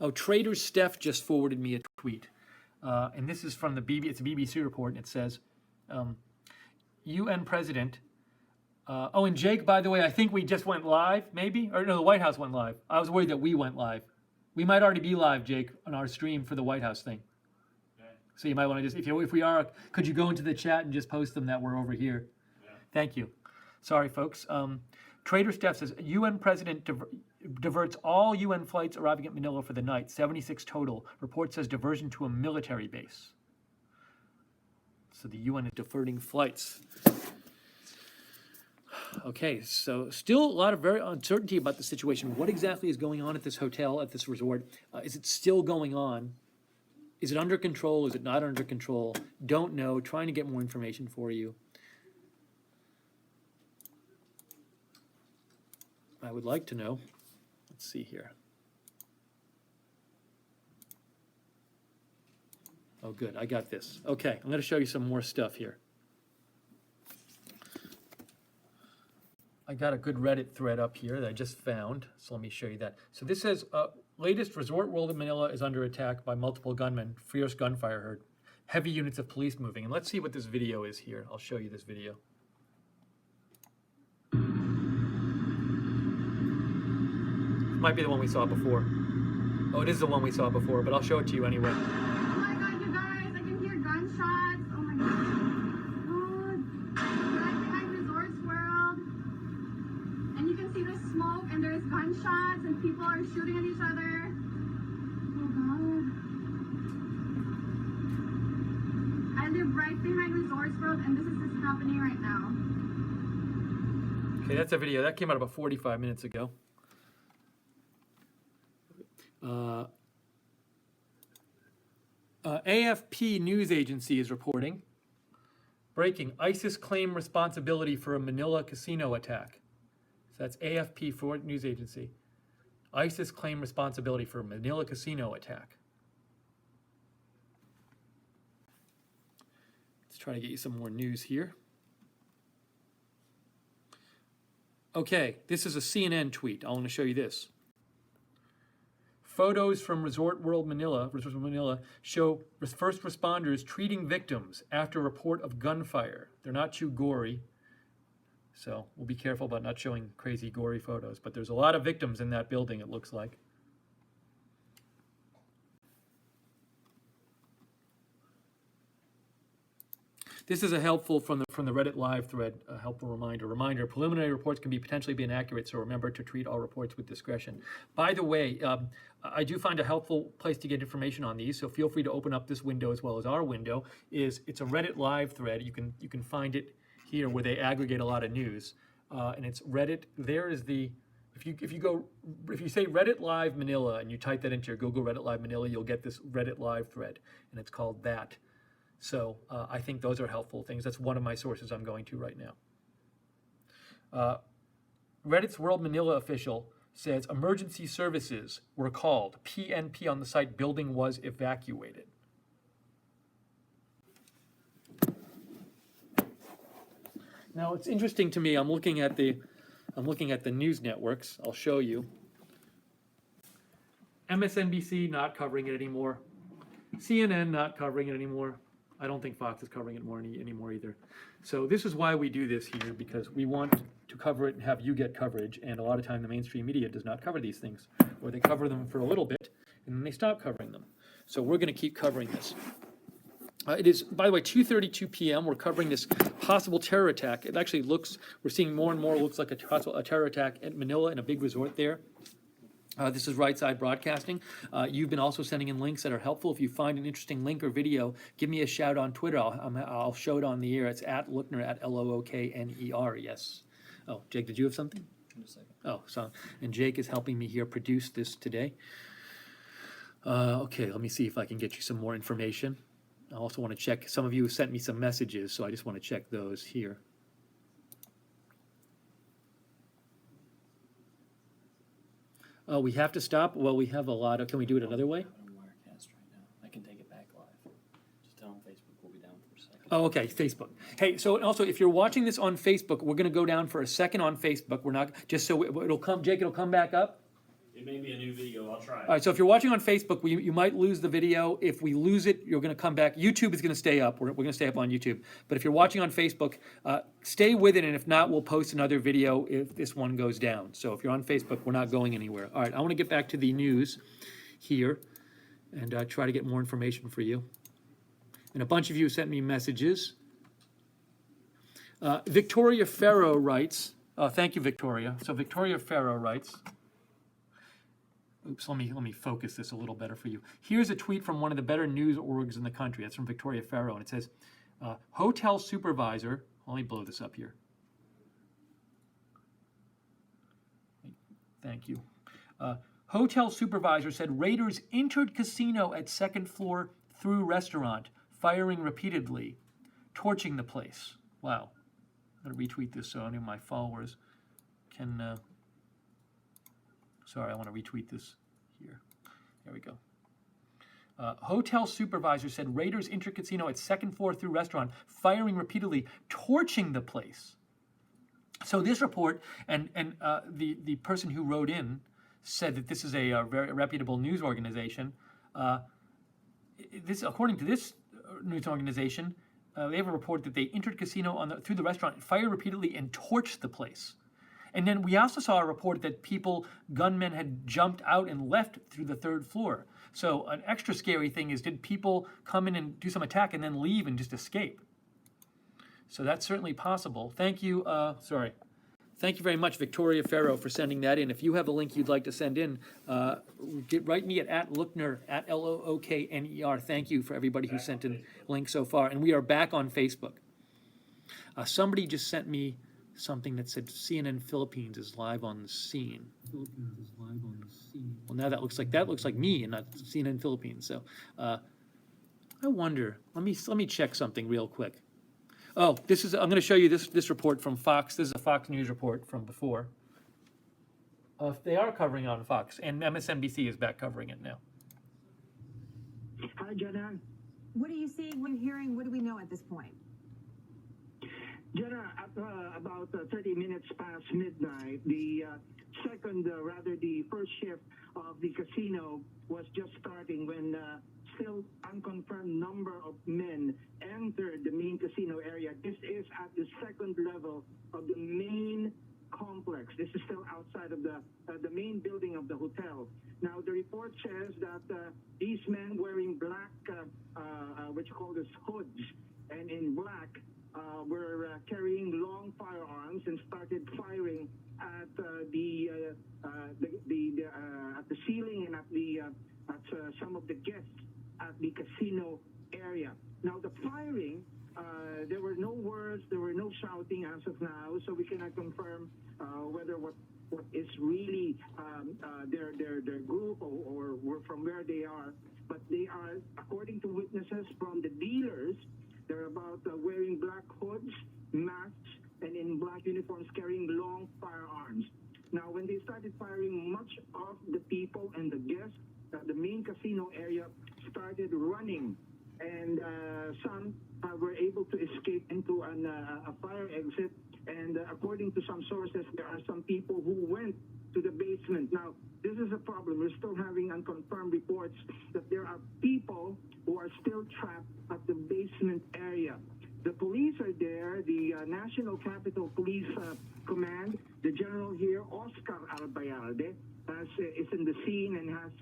A: Oh, Trader Steph just forwarded me a tweet. And this is from it's a BBC report, and it says, UN President. And Jake, by the way, I think we just went live, maybe? Or no, the White House went live. I was worried that we went live. We might already be live, Jake, on our stream for the White House thing. Okay. So you might want to just, if we are, could you go into the chat and just post them that we're over here? Yeah. Thank you. Sorry, folks. Trader Steph says, UN President diverts all UN flights arriving at Manila for the night, 76 total. Report says diversion to a military base. So the UN is diverting flights. Okay, so still a lot of very uncertainty about the situation. What exactly is going on at this hotel, at this resort? Is it still going on? Is it under control? Is it not under control? Don't know. Trying to get more information for you. I would like to know. Let's see here. Oh, good, I got this. Okay, I'm gonna show you some more stuff here. I got a good Reddit thread up here that I just found, so let me show you that. So this says, latest Resort World in Manila is under attack by multiple gunmen, fierce gunfire heard. Heavy units of police moving. And let's see what this video is here. I'll show you this video. Might be the one we saw before. Oh, it is the one we saw before, but I'll show it to you anyway.
B: Oh my god, you guys, I can hear gunshots. Oh my god. We're right behind Resorts World. And you can see the smoke and there's gunshots and people are shooting at each other. Oh god. I live right behind Resorts World and this is just happening right now.
A: Okay, that's a video. That came out about 45 minutes ago. AFP news agency is reporting. Breaking, ISIS claim responsibility for a Manila casino attack. So that's AFP for news agency. ISIS claim responsibility for a Manila casino attack. Let's try to get you some more news here. Okay, this is a CNN tweet. I want to show you this. Photos from Resort World Manila show first responders treating victims after report of gunfire. They're not too gory, so we'll be careful about not showing crazy gory photos. But there's a lot of victims in that building, it looks like. This is a helpful from the Reddit live thread, a helpful reminder. Reminder, preliminary reports can potentially be inaccurate, so remember to treat all reports with discretion. By the way, I do find a helpful place to get information on these, so feel free to open up this window as well as our window. It's a Reddit live thread. You can find it here where they aggregate a lot of news, and it's Reddit. There is the if you say Reddit Live Manila and you type that into your Google Reddit Live Manila, you'll get this Reddit live thread, and it's called that. So I think those are helpful things. That's one of my sources I'm going to right now. Reddit's World Manila official says emergency services were called. PNP on the site, building was evacuated. Now it's interesting to me. I'm looking at the news networks. I'll show you. MSNBC not covering it anymore. CNN not covering it anymore. I don't think Fox is covering it anymore either. So this is why we do this here, because we want to cover it and have you get coverage, and a lot of time the mainstream media does not cover these things, or they cover them for a little bit, and then they stop covering them. So we're going to keep covering this. It is, by the way, 2:32 p.m. We're covering this possible terror attack. It actually looks, we're seeing more and more, looks like a terror attack at Manila in a big resort there. This is Right Side Broadcasting. You've been also sending in links that are helpful. If you find an interesting link or video, give me a shout on Twitter. I'll show it on the air. It's at Lookner, at Lookner, yes. Oh, Jake, did you have something?
E: In a second.
A: Oh, so, and Jake is helping me here produce this today. Okay, let me see if I can get you some more information. I also want to check, some of you sent me some messages, so I just want to check those here. We have to stop? Well, we have a lot of, can we do it another way?
E: I'm on Wirecast right now. I can take it back live. Just tell them Facebook will be down for a second.
A: Oh, okay, Facebook. Hey, so also, if you're watching this on Facebook, we're going to go down for a second on Facebook. We're not, just so it'll come, Jake, it'll come back up.
C: It may be a new video. I'll try.
A: All right, so if you're watching on Facebook, you might lose the video. If we lose it, you're going to come back. YouTube is going to stay up. We're going to stay up on YouTube. But if you're watching on Facebook, stay with it, and if not, we'll post another video if this one goes down. So if you're on Facebook, we're not going anywhere. All right, I want to get back to the news here and try to get more information for you. And a bunch of you sent me messages. Victoria Farrow writes, thank you, Victoria. So Victoria Farrow writes, oops, let me focus this a little better for you. Here's a tweet from one of the better news orgs in the country. That's from Victoria Farrow, and it says, hotel supervisor, let me blow this up here. Thank you. Hotel supervisor said raiders entered casino at second floor through restaurant, firing repeatedly, torching the place. Wow. I'm going to retweet this so any of my followers can... Sorry, I want to retweet this here. There we go. Hotel supervisor said raiders entered casino at second floor through restaurant, firing repeatedly, torching the place. So this report, and the person who wrote in said that this is a very reputable news organization. This, according to this news organization, they have a report that they entered casino through the restaurant, fired repeatedly, and torched the place. And then we also saw a report that gunmen had jumped out and left through the third floor. So an extra scary thing is, did people come in and do some attack and then leave and just escape? So that's certainly possible. Thank you. Thank you very much, Victoria Farrow, for sending that in. If you have a link you'd like to send in, write me at Lookner, at Lookner. Thank you for everybody who sent in links so far. And we are back on Facebook. Somebody just sent me something that said CNN Philippines is live on the scene. Philippines is live on the scene. Well, now that looks like me and not CNN Philippines. So I wonder. Let me check something real quick. Oh, I'm going to show you this report from Fox. This is a Fox News report from before. They are covering on Fox, and MSNBC is back covering it now.
F: Hi, Jenna.
G: What are you seeing? What are you hearing? What do we know at this point?
F: Jenna, at about 30 minutes past midnight, the first shift of the casino was just starting when still unconfirmed number of men entered the main casino area. This is at the second level of the main complex. This is still outside of the main building of the hotel. Now, the report says that these men wearing black, what you call this, hoods, and in black, were carrying long firearms and started firing at the ceiling and at some of the guests at the casino area. Now, the firing, there were no words, there were no shouting as of now, so we cannot confirm whether what is really their group or from where they are. But they are, according to witnesses from the dealers, they're about wearing black hoods, masks, and in black uniforms carrying long firearms. Now, when they started firing, much of the people and the guests at the main casino area started running, and some were able to escape into a fire exit. And according to some sources, there are some people who went to the basement. Now, this is a problem. We're still having unconfirmed reports that there are people who are still trapped at the basement area. The police are there, the National Capital Police Command, the general here, Oscar Albayalde, is in the scene and has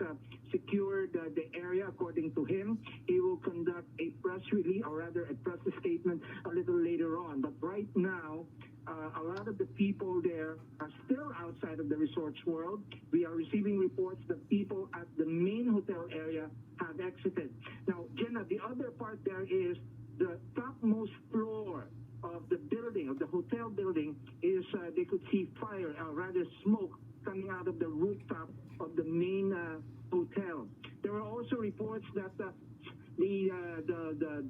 F: secured the area. According to him, he will conduct a press release, or rather a press statement, a little later on. But right now, a lot of the people there are still outside of the Resorts World. We are receiving reports that people at the main hotel area have exited. Now, Jenna, the other part there is the topmost floor of the building, of the hotel building, is they could see fire, or rather smoke, coming out of the rooftop of the main hotel. There were also reports that the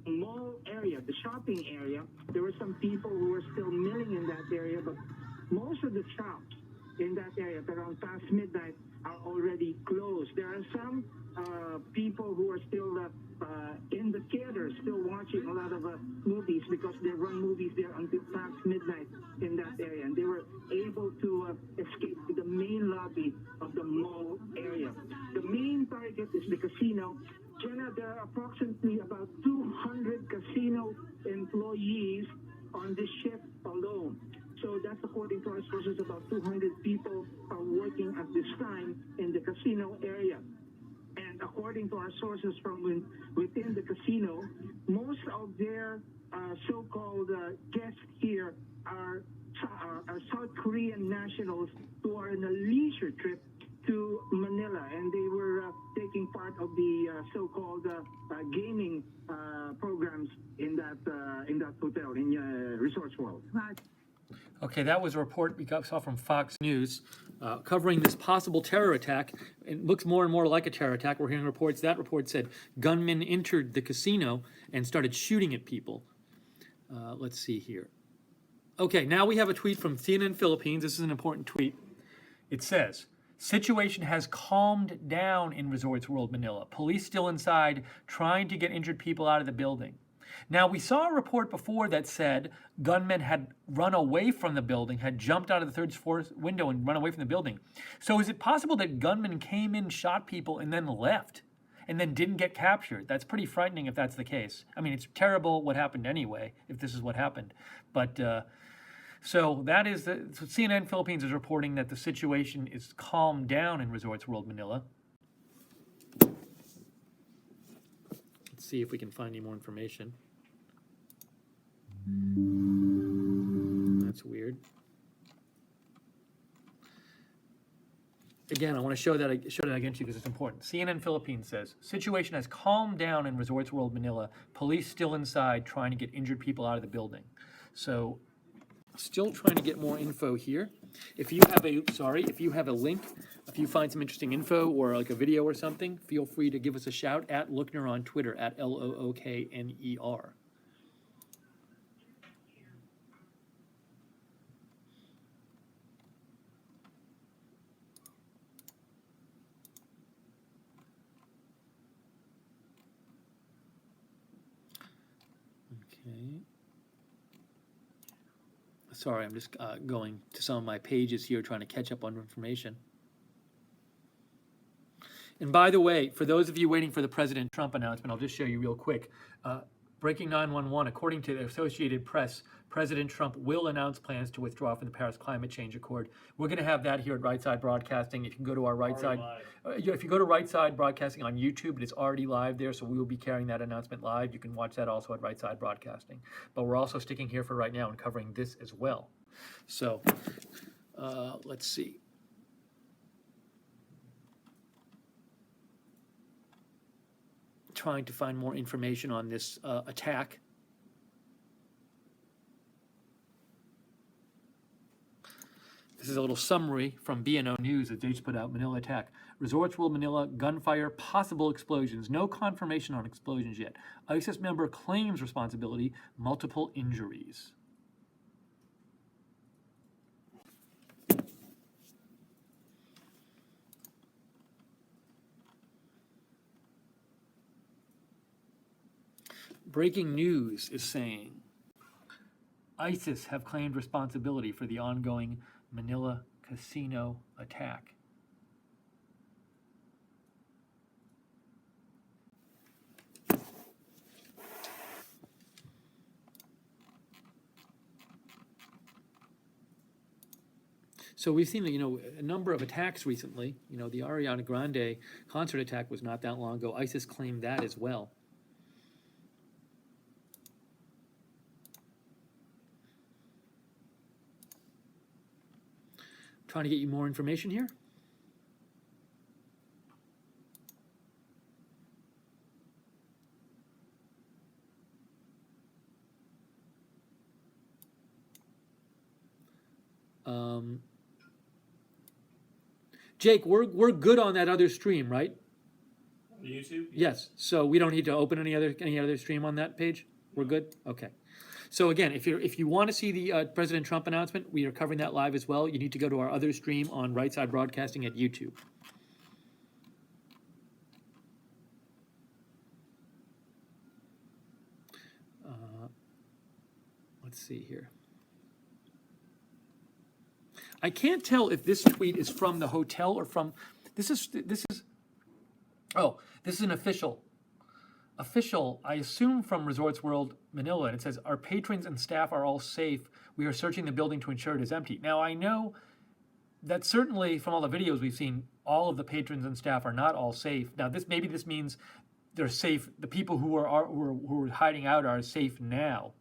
F: mall area, the shopping area, there were some people who were still milling in that area, but most of the shops in that area at around past midnight are already closed. There are some people who are still in the theater, still watching a lot of movies, because they run movies there until past midnight in that area, and they were able to escape to the main lobby of the mall area. The main target is the casino. Jenna, there are approximately about 200 casino employees on this shift alone. So that's according to our sources, about 200 people are working at this time in the casino area. And according to our sources from within the casino, most of their so-called guests here are South Korean nationals who are in a leisure trip to Manila, and they were taking part of the so-called gaming programs in that hotel in Resorts World.
A: Okay, that was a report we saw from Fox News covering this possible terror attack. It looks more and more like a terror attack. We're hearing reports. That report said gunmen entered the casino and started shooting at people. Let's see here. Okay, now we have a tweet from CNN Philippines. This is an important tweet. It says, Situation has calmed down in Resorts World Manila. Police still inside trying to get injured people out of the building. Now, we saw a report before that said gunmen had run away from the building, had jumped out of the third floor window and run away from the building. So is it possible that gunmen came in, shot people, and then left, and then didn't get captured? That's pretty frightening if that's the case. I mean, it's terrible what happened anyway, if this is what happened. But so that is so CNN Philippines is reporting that the situation is calmed down in Resorts World Manila. Let's see if we can find any more information. That's weird. Again, I want to show that again to you because it's important. CNN Philippines says, situation has calmed down in Resorts World Manila. Police still inside trying to get injured people out of the building. So, still trying to get more info here. If you have a link, if you find some interesting info or like a video or something, feel free to give us a shout at Lookner on Twitter at LOOKNER. Okay. Sorry, I'm just going to some of my pages here trying to catch up on information. And by the way, for those of you waiting for the President Trump announcement, I'll just show you real quick. Breaking 911, according to the Associated Press, President Trump will announce plans to withdraw from the Paris Climate Change Accord. We're going to have that here at Right Side Broadcasting. If you can go to our Right Side, if you go to Right Side Broadcasting on YouTube, it is already live there, so we will be carrying that announcement live. You can watch that also at Right Side Broadcasting. But we're also sticking here for right now and covering this as well. So let's see. Trying to find more information on this attack. This is a little summary from BNO News that they just put out. Manila attack. Resorts World Manila, gunfire, possible explosions. No confirmation on explosions yet. ISIS member claims responsibility, multiple injuries. Breaking news is saying ISIS have claimed responsibility for the ongoing Manila casino attack. So we've seen, a number of attacks recently. The Ariana Grande concert attack was not that long ago. ISIS claimed that as well. Trying to get you more information here. Jake, we're good on that other stream, right?
C: On YouTube?
A: Yes. So we don't need to open any other stream on that page. We're good. Okay. So again, if you want to see the President Trump announcement, we are covering that live as well. You need to go to our other stream on Right Side Broadcasting at YouTube. Let's see here. I can't tell if this tweet is from the hotel or from this is an official, I assume from Resorts World Manila, and it says, our patrons and staff are all safe. We are searching the building to ensure it is empty. Now, I know that certainly from all the videos we've seen, all of the patrons and staff are not all safe. Now, this means they're safe. The people who are hiding out are safe now.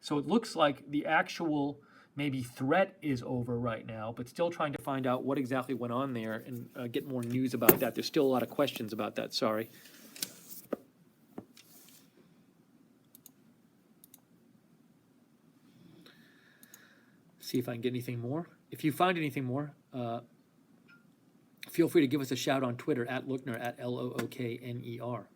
A: So it looks like the actual maybe threat is over right now, but still trying to find out what exactly went on there and get more news about that. There's still a lot of questions about that. Sorry. See if I can get anything more. If you find anything more, feel free to give us a shout on Twitter at Lookner, at LOOKNER.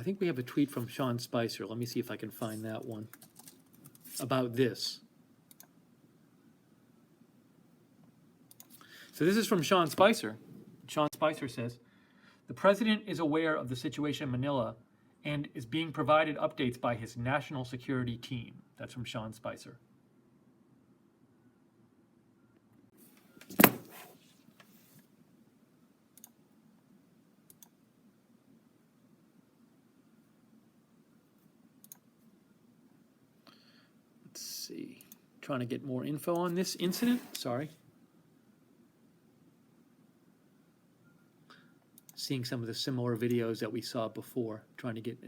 A: think we have a tweet from Sean Spicer. Let me see if I can find that one about this. So this is from Sean Spicer. Sean Spicer says, the president is aware of the situation in Manila and is being provided updates by his national security team. That's from Sean Spicer. Let's see. Trying to get more info on this incident. Sorry. Seeing some of the similar videos that we saw before, trying to get a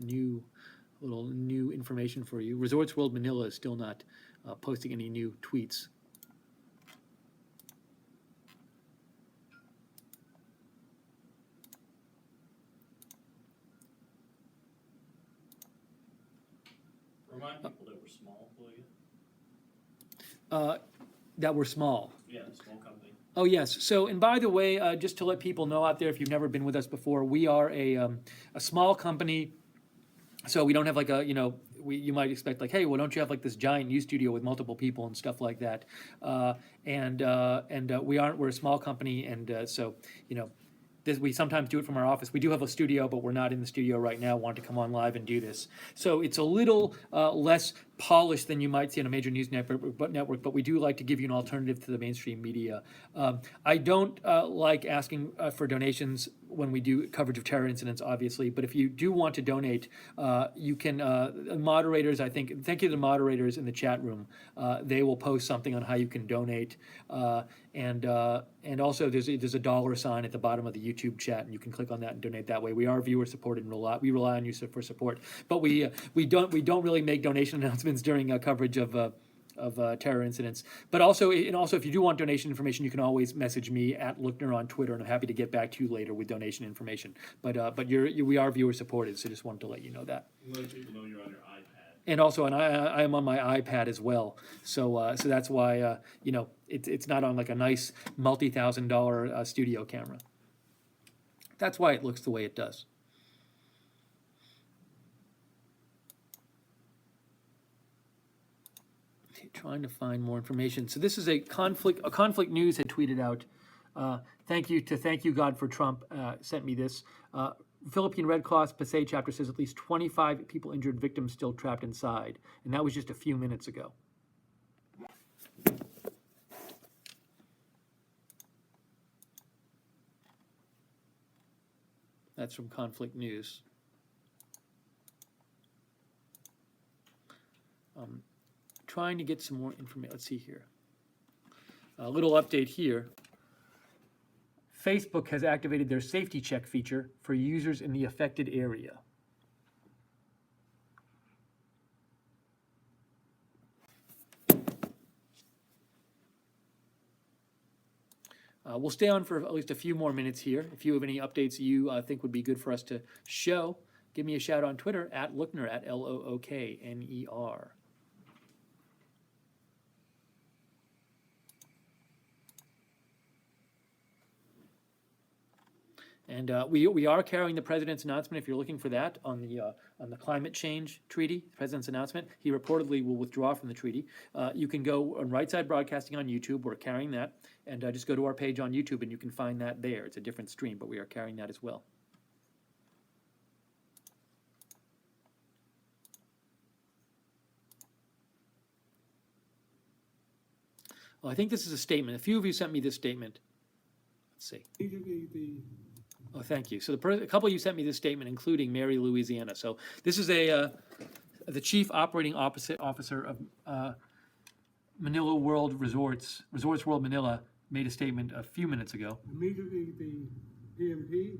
A: little new information for you. Resorts World Manila is still not posting any new tweets.
C: Remind people that we're small, will you?
A: That were small.
C: Yeah, small company.
A: Oh, yes. So, and by the way, just to let people know out there, if you've never been with us before, we are a small company. So we don't have like a, you might expect like, hey, well, don't you have like this giant news studio with multiple people and stuff like that? We aren't. We're a small company, and so we sometimes do it from our office. We do have a studio, but we're not in the studio right now. Want to come on live and do this. So it's a little less polished than you might see on a major news network, but we do like to give you an alternative to the mainstream media. I don't like asking for donations when we do coverage of terror incidents, obviously, but if you do want to donate, you can, moderators, I think, thank you to the moderators in the chat room. They will post something on how you can donate. And also there's a dollar sign at the bottom of the YouTube chat, and you can click on that and donate that way. We are viewer supported and we rely on you for support. But we don't really make donation announcements during coverage of terror incidents. But also if you do want donation information, you can always message me at Lookner on Twitter, and I'm happy to get back to you later with donation information. But we are viewer supported, so just wanted to let you know that.
C: Let people know you're on your iPad.
A: And also, I am on my iPad as well, so that's why it's not on like a nice multi-$1,000 studio camera. That's why it looks the way it does. Trying to find more information. So this is a conflict news had tweeted out. Thank you God for Trump sent me this. Philippine Red Cross Pasay chapter says at least 25 people injured, victims still trapped inside, and that was just a few minutes ago. That's from Conflict News. Trying to get some more information. Let's see here. A little update here. Facebook has activated their safety check feature for users in the affected area. We'll stay on for at least a few more minutes here. If you have any updates you think would be good for us to show, give me a shout on Twitter at Lookner, at Lookner. And we are carrying the president's announcement. If you're looking for that on the climate change treaty, the president's announcement, he reportedly will withdraw from the treaty. You can go on Right Side Broadcasting on YouTube. We're carrying that, and just go to our page on YouTube, and you can find that there. It's a different stream, but we are carrying that as well. Well, I think this is a statement. A few of you sent me this statement. Let's see. Oh, thank you. So a couple of you sent me this statement, including Mary, Louisiana. So this is the chief operating officer of Manila World Resorts World Manila, made a statement a few minutes ago.
H: Immediately, the PMP,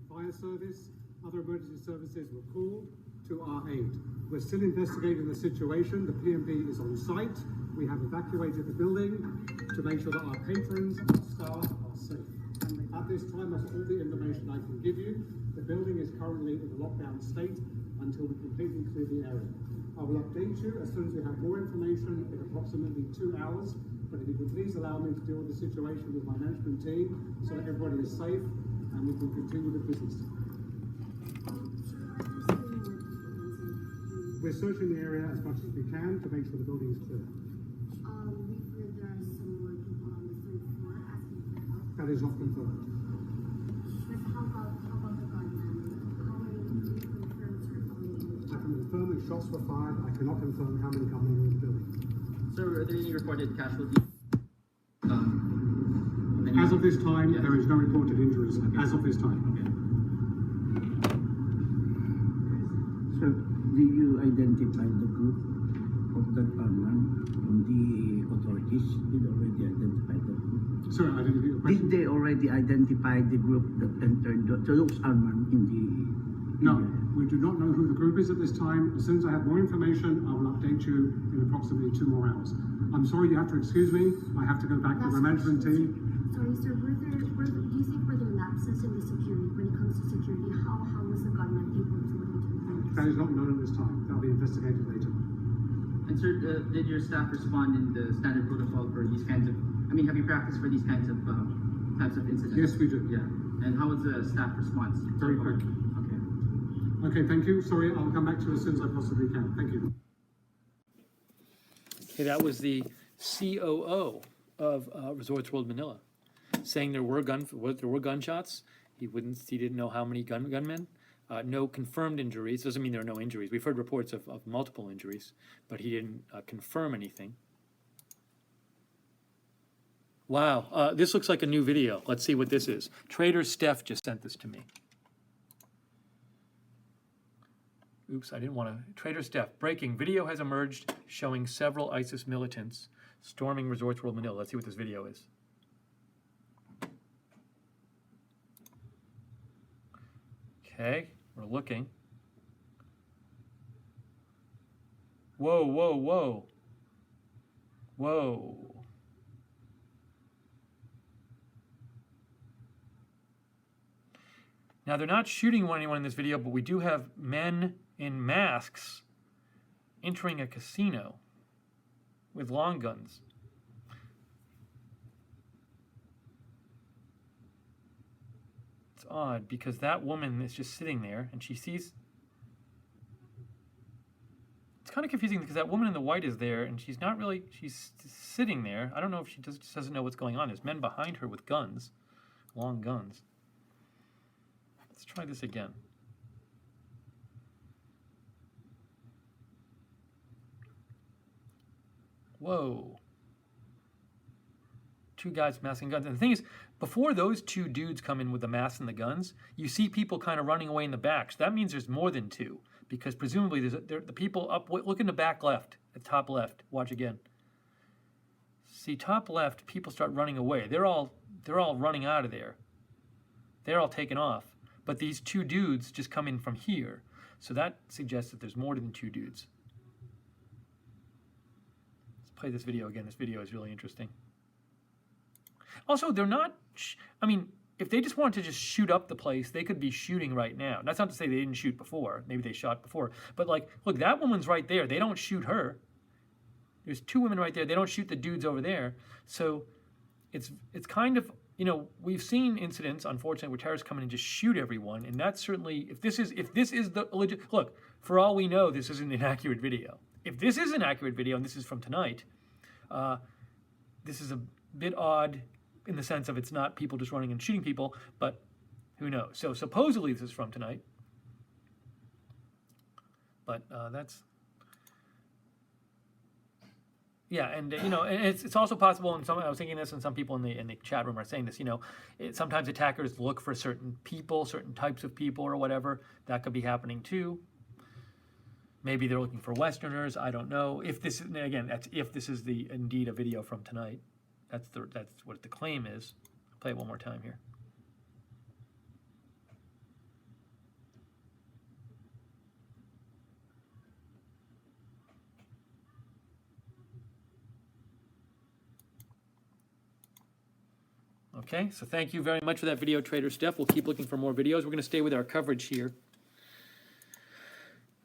H: fire service, other emergency services were called to our aid. We're still investigating the situation. The PMP is on site. We have evacuated the building to make sure that our patrons and our staff are safe. At this time, that's all the information I can give you. The building is currently in a lockdown state until we completely clear the area. I will update you as soon as we have more information in approximately 2 hours. But if you could please allow me to deal with the situation with my management team so that everybody is safe and we can continue the business. We're searching the area as much as we can to make sure the building is clear.
B: We've heard there are some more people on the third floor asking for help.
H: That is not confirmed.
B: But how about the gunman? How many confirmed, sir? How many?
H: I can confirm that shots were fired. I cannot confirm how many gunmen were in the building.
I: Sir, are there any reported casualties?
H: As of this time, there is no reported injuries. As of this time.
J: Sir, did you identify the group of that gunman? The authorities did already identify the group.
H: Sorry, I didn't hear your question.
J: Did they already identify the group that entered those armed in the?
H: No, we do not know who the group is at this time. As soon as I have more information, I will update you in approximately 2 more hours. I'm sorry, you have to excuse me. I have to go back to the management team.
B: Sorry, sir. Do you think were there lapses in the security when it comes to security? How was the gunman able to enter?
H: That is not known at this time. That'll be investigated later.
I: And sir, did your staff respond in the standard protocol for these kinds of, have you practiced for these kinds of types of incidents?
H: Yes, we do.
I: Yeah. And how was the staff response?
H: Very quick.
I: Okay.
H: Okay, thank you. Sorry, I'll come back to you as soon as I possibly can. Thank you.
A: Okay, that was the COO of Resorts World Manila, saying there were gunshots. He didn't know how many gunmen. No confirmed injuries. Doesn't mean there are no injuries. We've heard reports of multiple injuries, but he didn't confirm anything. Wow, this looks like a new video. Let's see what this is. Trader Steph just sent this to me. Oops, I didn't want to. Trader Steph, breaking. Video has emerged showing several ISIS militants storming Resorts World Manila. Let's see what this video is. Okay, we're looking. Whoa, whoa, whoa. Whoa. Now, they're not shooting anyone in this video, but we do have men in masks entering a casino with long guns. It's odd because that woman is just sitting there and she sees. It's kind of confusing because that woman in the white is there and she's not really, she's sitting there. I don't know if she just doesn't know what's going on. There's men behind her with guns, long guns. Let's try this again. Whoa. 2 guys with masks and guns. And the thing is, before those 2 dudes come in with the masks and the guns, you see people kind of running away in the back. So that means there's more than 2, because presumably the people up. Look in the back left, at top left. Watch again. See, top left, people start running away. They're all running out of there. They're all taken off. But these 2 dudes just come in from here. So that suggests that there's more than 2 dudes. Let's play this video again. This video is really interesting. Also, they're not, if they just wanted to just shoot up the place, they could be shooting right now. That's not to say they didn't shoot before. Maybe they shot before. But like, look, that woman's right there. They don't shoot her. There's 2 women right there. They don't shoot the dudes over there. So it's kind of, we've seen incidents, unfortunately, where terrorists come in and just shoot everyone. And that's certainly, if this is the legit, look, for all we know, this isn't an accurate video. If this is an accurate video, and this is from tonight, this is a bit odd in the sense of it's not people just running and shooting people, but who knows? So supposedly this is from tonight, but that's, yeah, and and it's also possible. And I was thinking this, and some people in the chat room are saying this. Sometimes attackers look for certain people, certain types of people, or whatever. That could be happening too. Maybe they're looking for Westerners. I don't know. If this is, again, that's if this is indeed a video from tonight. That's what the claim is. I'll play it one more time here. Okay, so thank you very much for that video, Trader Steph. We'll keep looking for more videos. We're going to stay with our coverage here.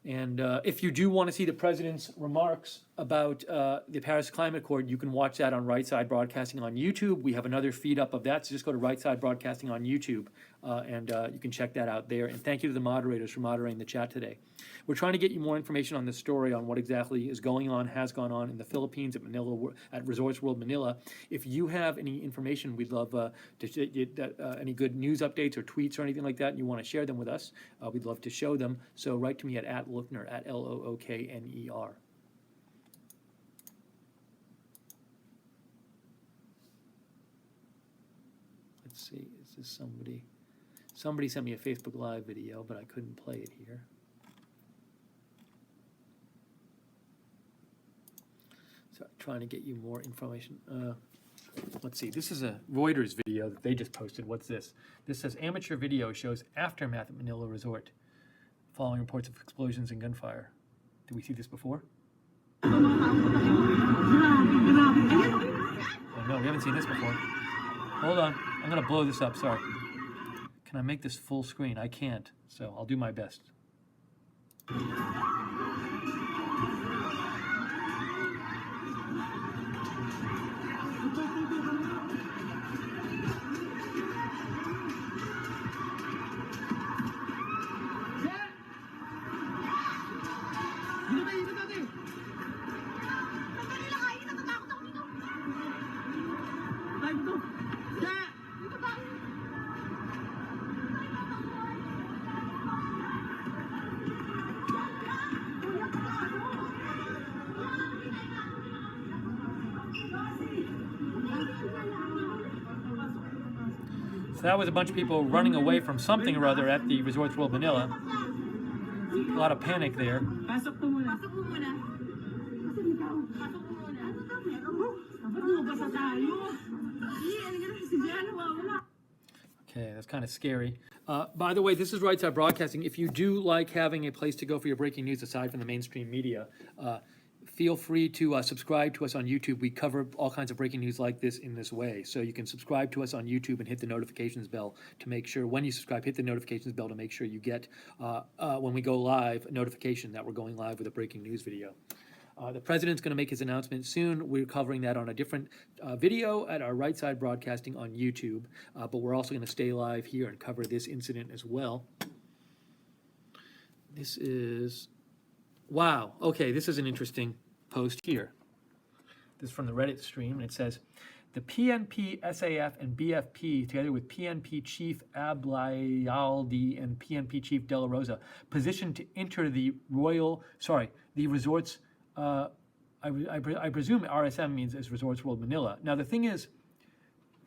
A: And if you do want to see the president's remarks about the Paris Climate Accord, you can watch that on Right Side Broadcasting on YouTube. We have another feed up of that, so just go to Right Side Broadcasting on YouTube, and you can check that out there. And thank you to the moderators for moderating the chat today. We're trying to get you more information on this story, on what exactly is going on, has gone on in the Philippines at Manila, at Resorts World Manila. If you have any information, we'd love any good news updates or tweets or anything like that, and you want to share them with us, we'd love to show them. So write to me at @Lookner, at LOOKNER. Let's see, is this somebody? Somebody sent me a Facebook Live video, but I couldn't play it here. So trying to get you more information. Let's see, this is a Reuters video that they just posted. What's this? This says amateur video shows aftermath at Manila Resort following reports of explosions and gunfire. Did we see this before? Oh no, we haven't seen this before. Hold on, I'm gonna blow this up, sorry. Can I make this full screen? I can't, so I'll do my best. So that was a bunch of people running away from something or other at the Resorts World Manila. A lot of panic there. Okay, that's kind of scary. By the way, this is Right Side Broadcasting. If you do like having a place to go for your breaking news aside from the mainstream media, feel free to subscribe to us on YouTube. We cover all kinds of breaking news like this in this way. So you can subscribe to us on YouTube and hit the notifications bell to make sure, when you subscribe, hit the notifications bell to make sure you get, when we go live, a notification that we're going live with a breaking news video. The president's going to make his announcement soon. We're covering that on a different video at our Right Side Broadcasting on YouTube, but we're also going to stay live here and cover this incident as well. This is, wow, okay, this is an interesting post here. This is from the Reddit stream, and it says, the PNP, SAF, and BFP, together with PNP Chief Ablayaldi and PNP Chief De La Rosa, positioned to enter the resorts. I presume RSM means as Resorts World Manila. Now the thing is,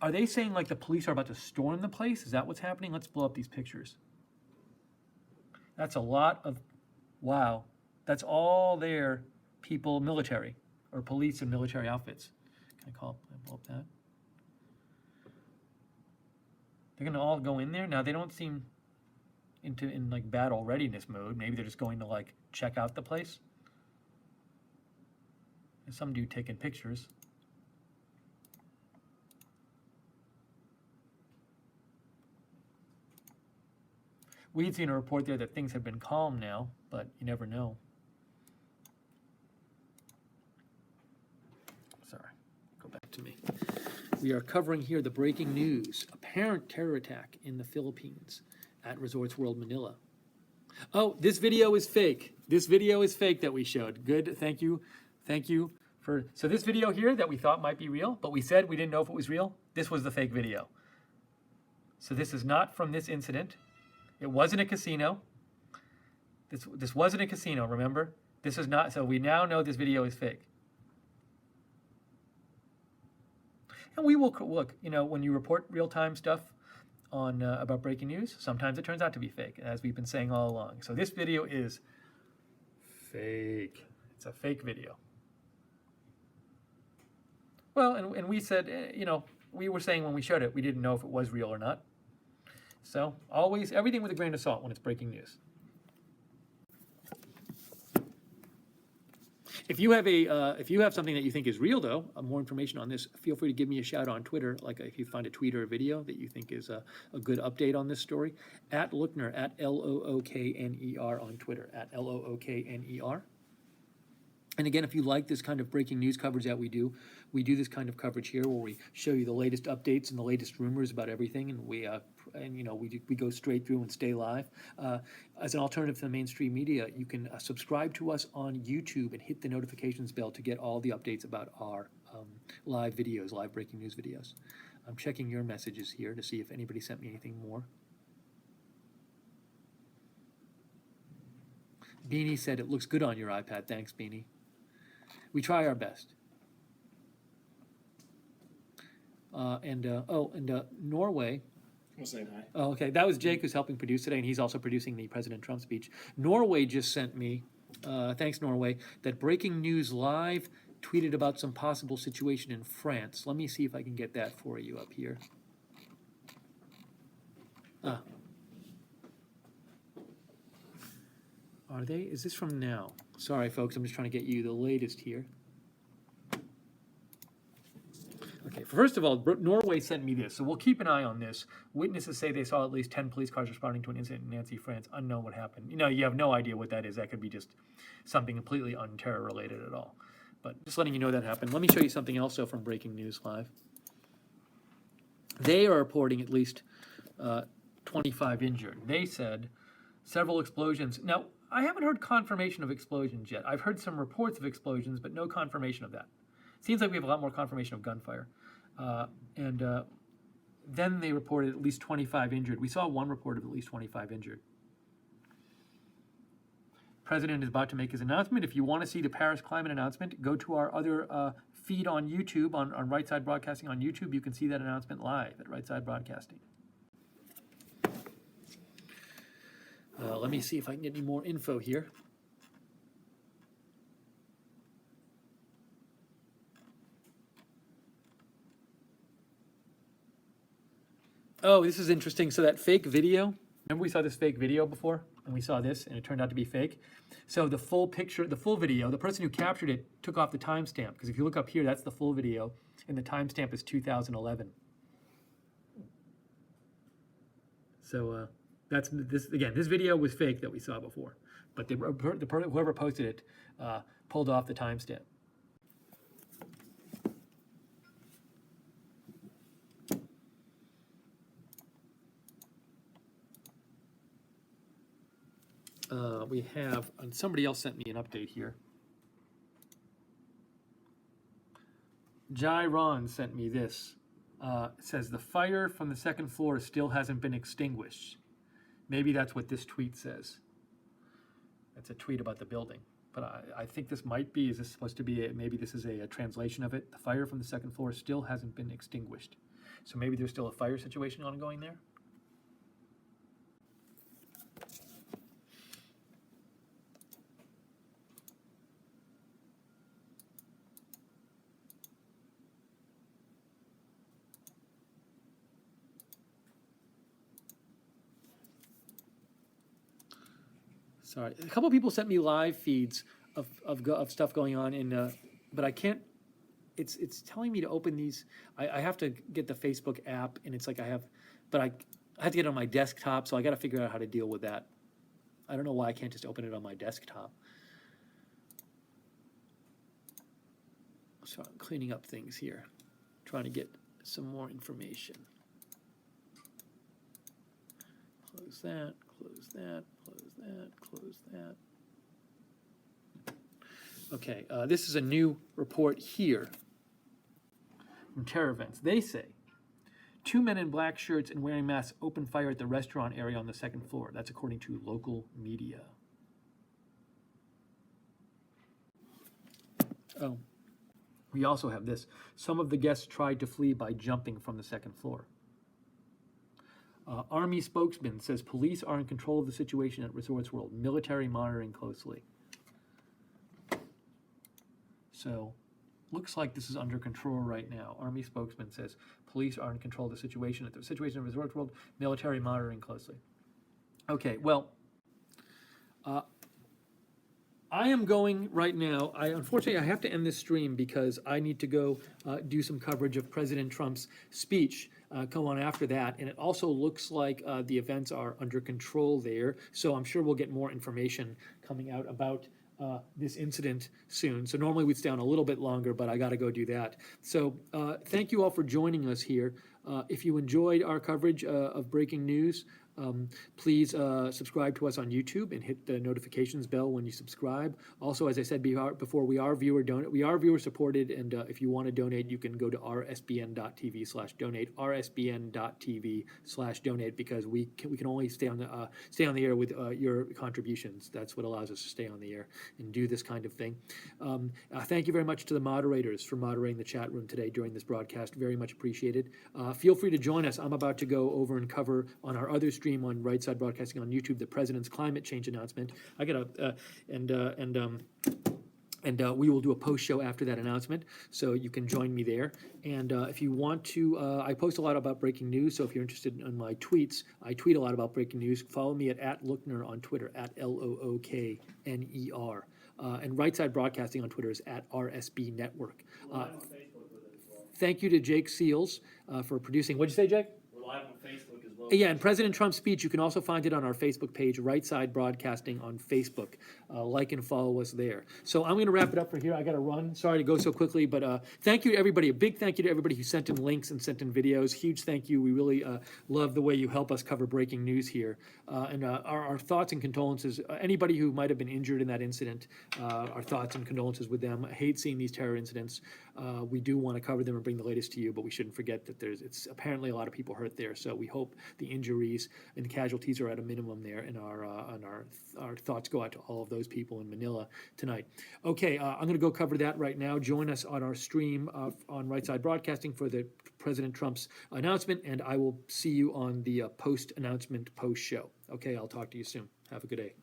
A: are they saying like the police are about to storm the place? Is that what's happening? Let's blow up these pictures. That's a lot of, wow. That's all their people, military, or police and military outfits. Can I blow up that? They're gonna all go in there? Now they don't seem in like battle readiness mode. Maybe they're just going to like check out the place. There's some dude taking pictures. We had seen a report there that things had been calm now, but you never know. Sorry, go back to me. We are covering here the breaking news. Apparent terror attack in the Philippines at Resorts World Manila. Oh, this video is fake. This video is fake that we showed. Good, thank you. Thank you for, so this video here that we thought might be real, but we said we didn't know if it was real, this was the fake video. So this is not from this incident. It wasn't a casino. This wasn't a casino, remember? This is not, so we now know this video is fake. And we will look, you know, when you report real-time stuff on about breaking news, sometimes it turns out to be fake, as we've been saying all along. So this video is fake. It's a fake video. Well, and we said, you know, we were saying when we showed it, we didn't know if it was real or not. So always, everything with a grain of salt when it's breaking news. If you have something that you think is real, though, more information on this, feel free to give me a shout on Twitter. Like if you find a tweet or a video that you think is a good update on this story, at Lookner, at Lookner on Twitter, at Lookner. And again, if you like this kind of breaking news coverage that we do this kind of coverage here where we show you the latest updates and the latest rumors about everything, and we go straight through and stay live. As an alternative to the mainstream media, you can subscribe to us on YouTube and hit the notifications bell to get all the updates about our live videos, live breaking news videos. I'm checking your messages here to see if anybody sent me anything more. Beanie said it looks good on your iPad. Thanks, Beanie. We try our best. Norway.
E: I'm saying hi.
A: Oh, okay. That was Jake who's helping produce today, and he's also producing the President Trump speech. Norway just sent me, thanks Norway, that Breaking News Live tweeted about some possible situation in France. Let me see if I can get that for you up here. Are they? Is this from now? Sorry, folks, I'm just trying to get you the latest here. Okay, first of all, Norway sent me this, so we'll keep an eye on this. Witnesses say they saw at least 10 police cars responding to an incident in Nancy, France. Unknown what happened. You have no idea what that is. That could be just something completely un-terror related at all. But just letting you know that happened. Let me show you something else, though, from Breaking News Live. They are reporting at least 25 injured. They said several explosions. Now, I haven't heard confirmation of explosions yet. I've heard some reports of explosions, but no confirmation of that. Seems like we have a lot more confirmation of gunfire. Then they reported at least 25 injured. We saw one report of at least 25 injured. President is about to make his announcement. If you want to see the Paris climate announcement, go to our other feed on YouTube, on Right Side Broadcasting on YouTube. You can see that announcement live at Right Side Broadcasting. Let me see if I can get any more info here. Oh, this is interesting. So that fake video, remember we saw this fake video before? And we saw this, and it turned out to be fake. So the full picture, the full video, the person who captured it took off the timestamp. Because if you look up here, that's the full video, and the timestamp is 2011. So that's this again. This video was fake that we saw before, but whoever posted it pulled off the timestamp. We have, and somebody else sent me an update here. Jai Ron sent me this. It says the fire from the second floor still hasn't been extinguished. Maybe that's what this tweet says. That's a tweet about the building. But I think this might be, is this supposed to be, maybe this is a translation of it. The fire from the second floor still hasn't been extinguished. So maybe there's still a fire situation ongoing there? Sorry, a couple of people sent me live feeds of stuff going on in, but I can't. It's telling me to open these. I have to get the Facebook app, and it's like I have to get it on my desktop, so I got to figure out how to deal with that. I don't know why I can't just open it on my desktop. So I'm cleaning up things here, trying to get some more information. Close that, close that, close that, close that. Okay, this is a new report here from Terror Events. They say 2 men in black shirts and wearing masks opened fire at the restaurant area on the second floor. That's according to local media. Oh, we also have this. Some of the guests tried to flee by jumping from the second floor. Army spokesman says police are in control of the situation at Resorts World. Military monitoring closely. So, looks like this is under control right now. Army spokesman says police are in control of the situation at Resorts World. Military monitoring closely. Okay, well, I am going right now. Unfortunately, I have to end this stream because I need to go do some coverage of President Trump's speech. Come on after that, and it also looks like the events are under control there. So I'm sure we'll get more information coming out about this incident soon. So normally we'd stay on a little bit longer, but I got to go do that. So thank you all for joining us here. If you enjoyed our coverage of breaking news, please subscribe to us on YouTube and hit the notifications bell when you subscribe. Also, as I said before, we are viewer supported, and if you want to donate, you can go to rsbn.tv/donate, rsbn.tv/donate, because we can only stay on the air with your contributions. That's what allows us to stay on the air and do this kind of thing. Thank you very much to the moderators for moderating the chat room today during this broadcast. Very much appreciated. Feel free to join us. I'm about to go over and cover on our other stream on Right Side Broadcasting on YouTube the president's climate change announcement. I got we will do a post show after that announcement, so you can join me there. And if you want to, I post a lot about breaking news, so if you're interested in my tweets, I tweet a lot about breaking news. Follow me at Lookner on Twitter, at LOOKNER. And Right Side Broadcasting on Twitter is at RSB Network.
C: We're live on Facebook with it as well.
A: Thank you to Jake Seals for producing. What'd you say, Jake?
C: We're live on Facebook as well.
A: Yeah, and President Trump's speech, you can also find it on our Facebook page, Right Side Broadcasting on Facebook. Like and follow us there. So I'm going to wrap it up for here. I got to run. Sorry to go so quickly, but thank you to everybody. A big thank you to everybody who sent in links and sent in videos. Huge thank you. We really love the way you help us cover breaking news here. And our thoughts and condolences. Anybody who might have been injured in that incident, our thoughts and condolences with them. I hate seeing these terror incidents. We do want to cover them and bring the latest to you, but we shouldn't forget that it's apparently a lot of people hurt there. So we hope the injuries and the casualties are at a minimum there, and our thoughts go out to all of those people in Manila tonight. Okay, I'm going to go cover that right now. Join us on our stream on Right Side Broadcasting for the President Trump's announcement, and I will see you on the post-announcement post show. Okay, I'll talk to you soon. Have a good day.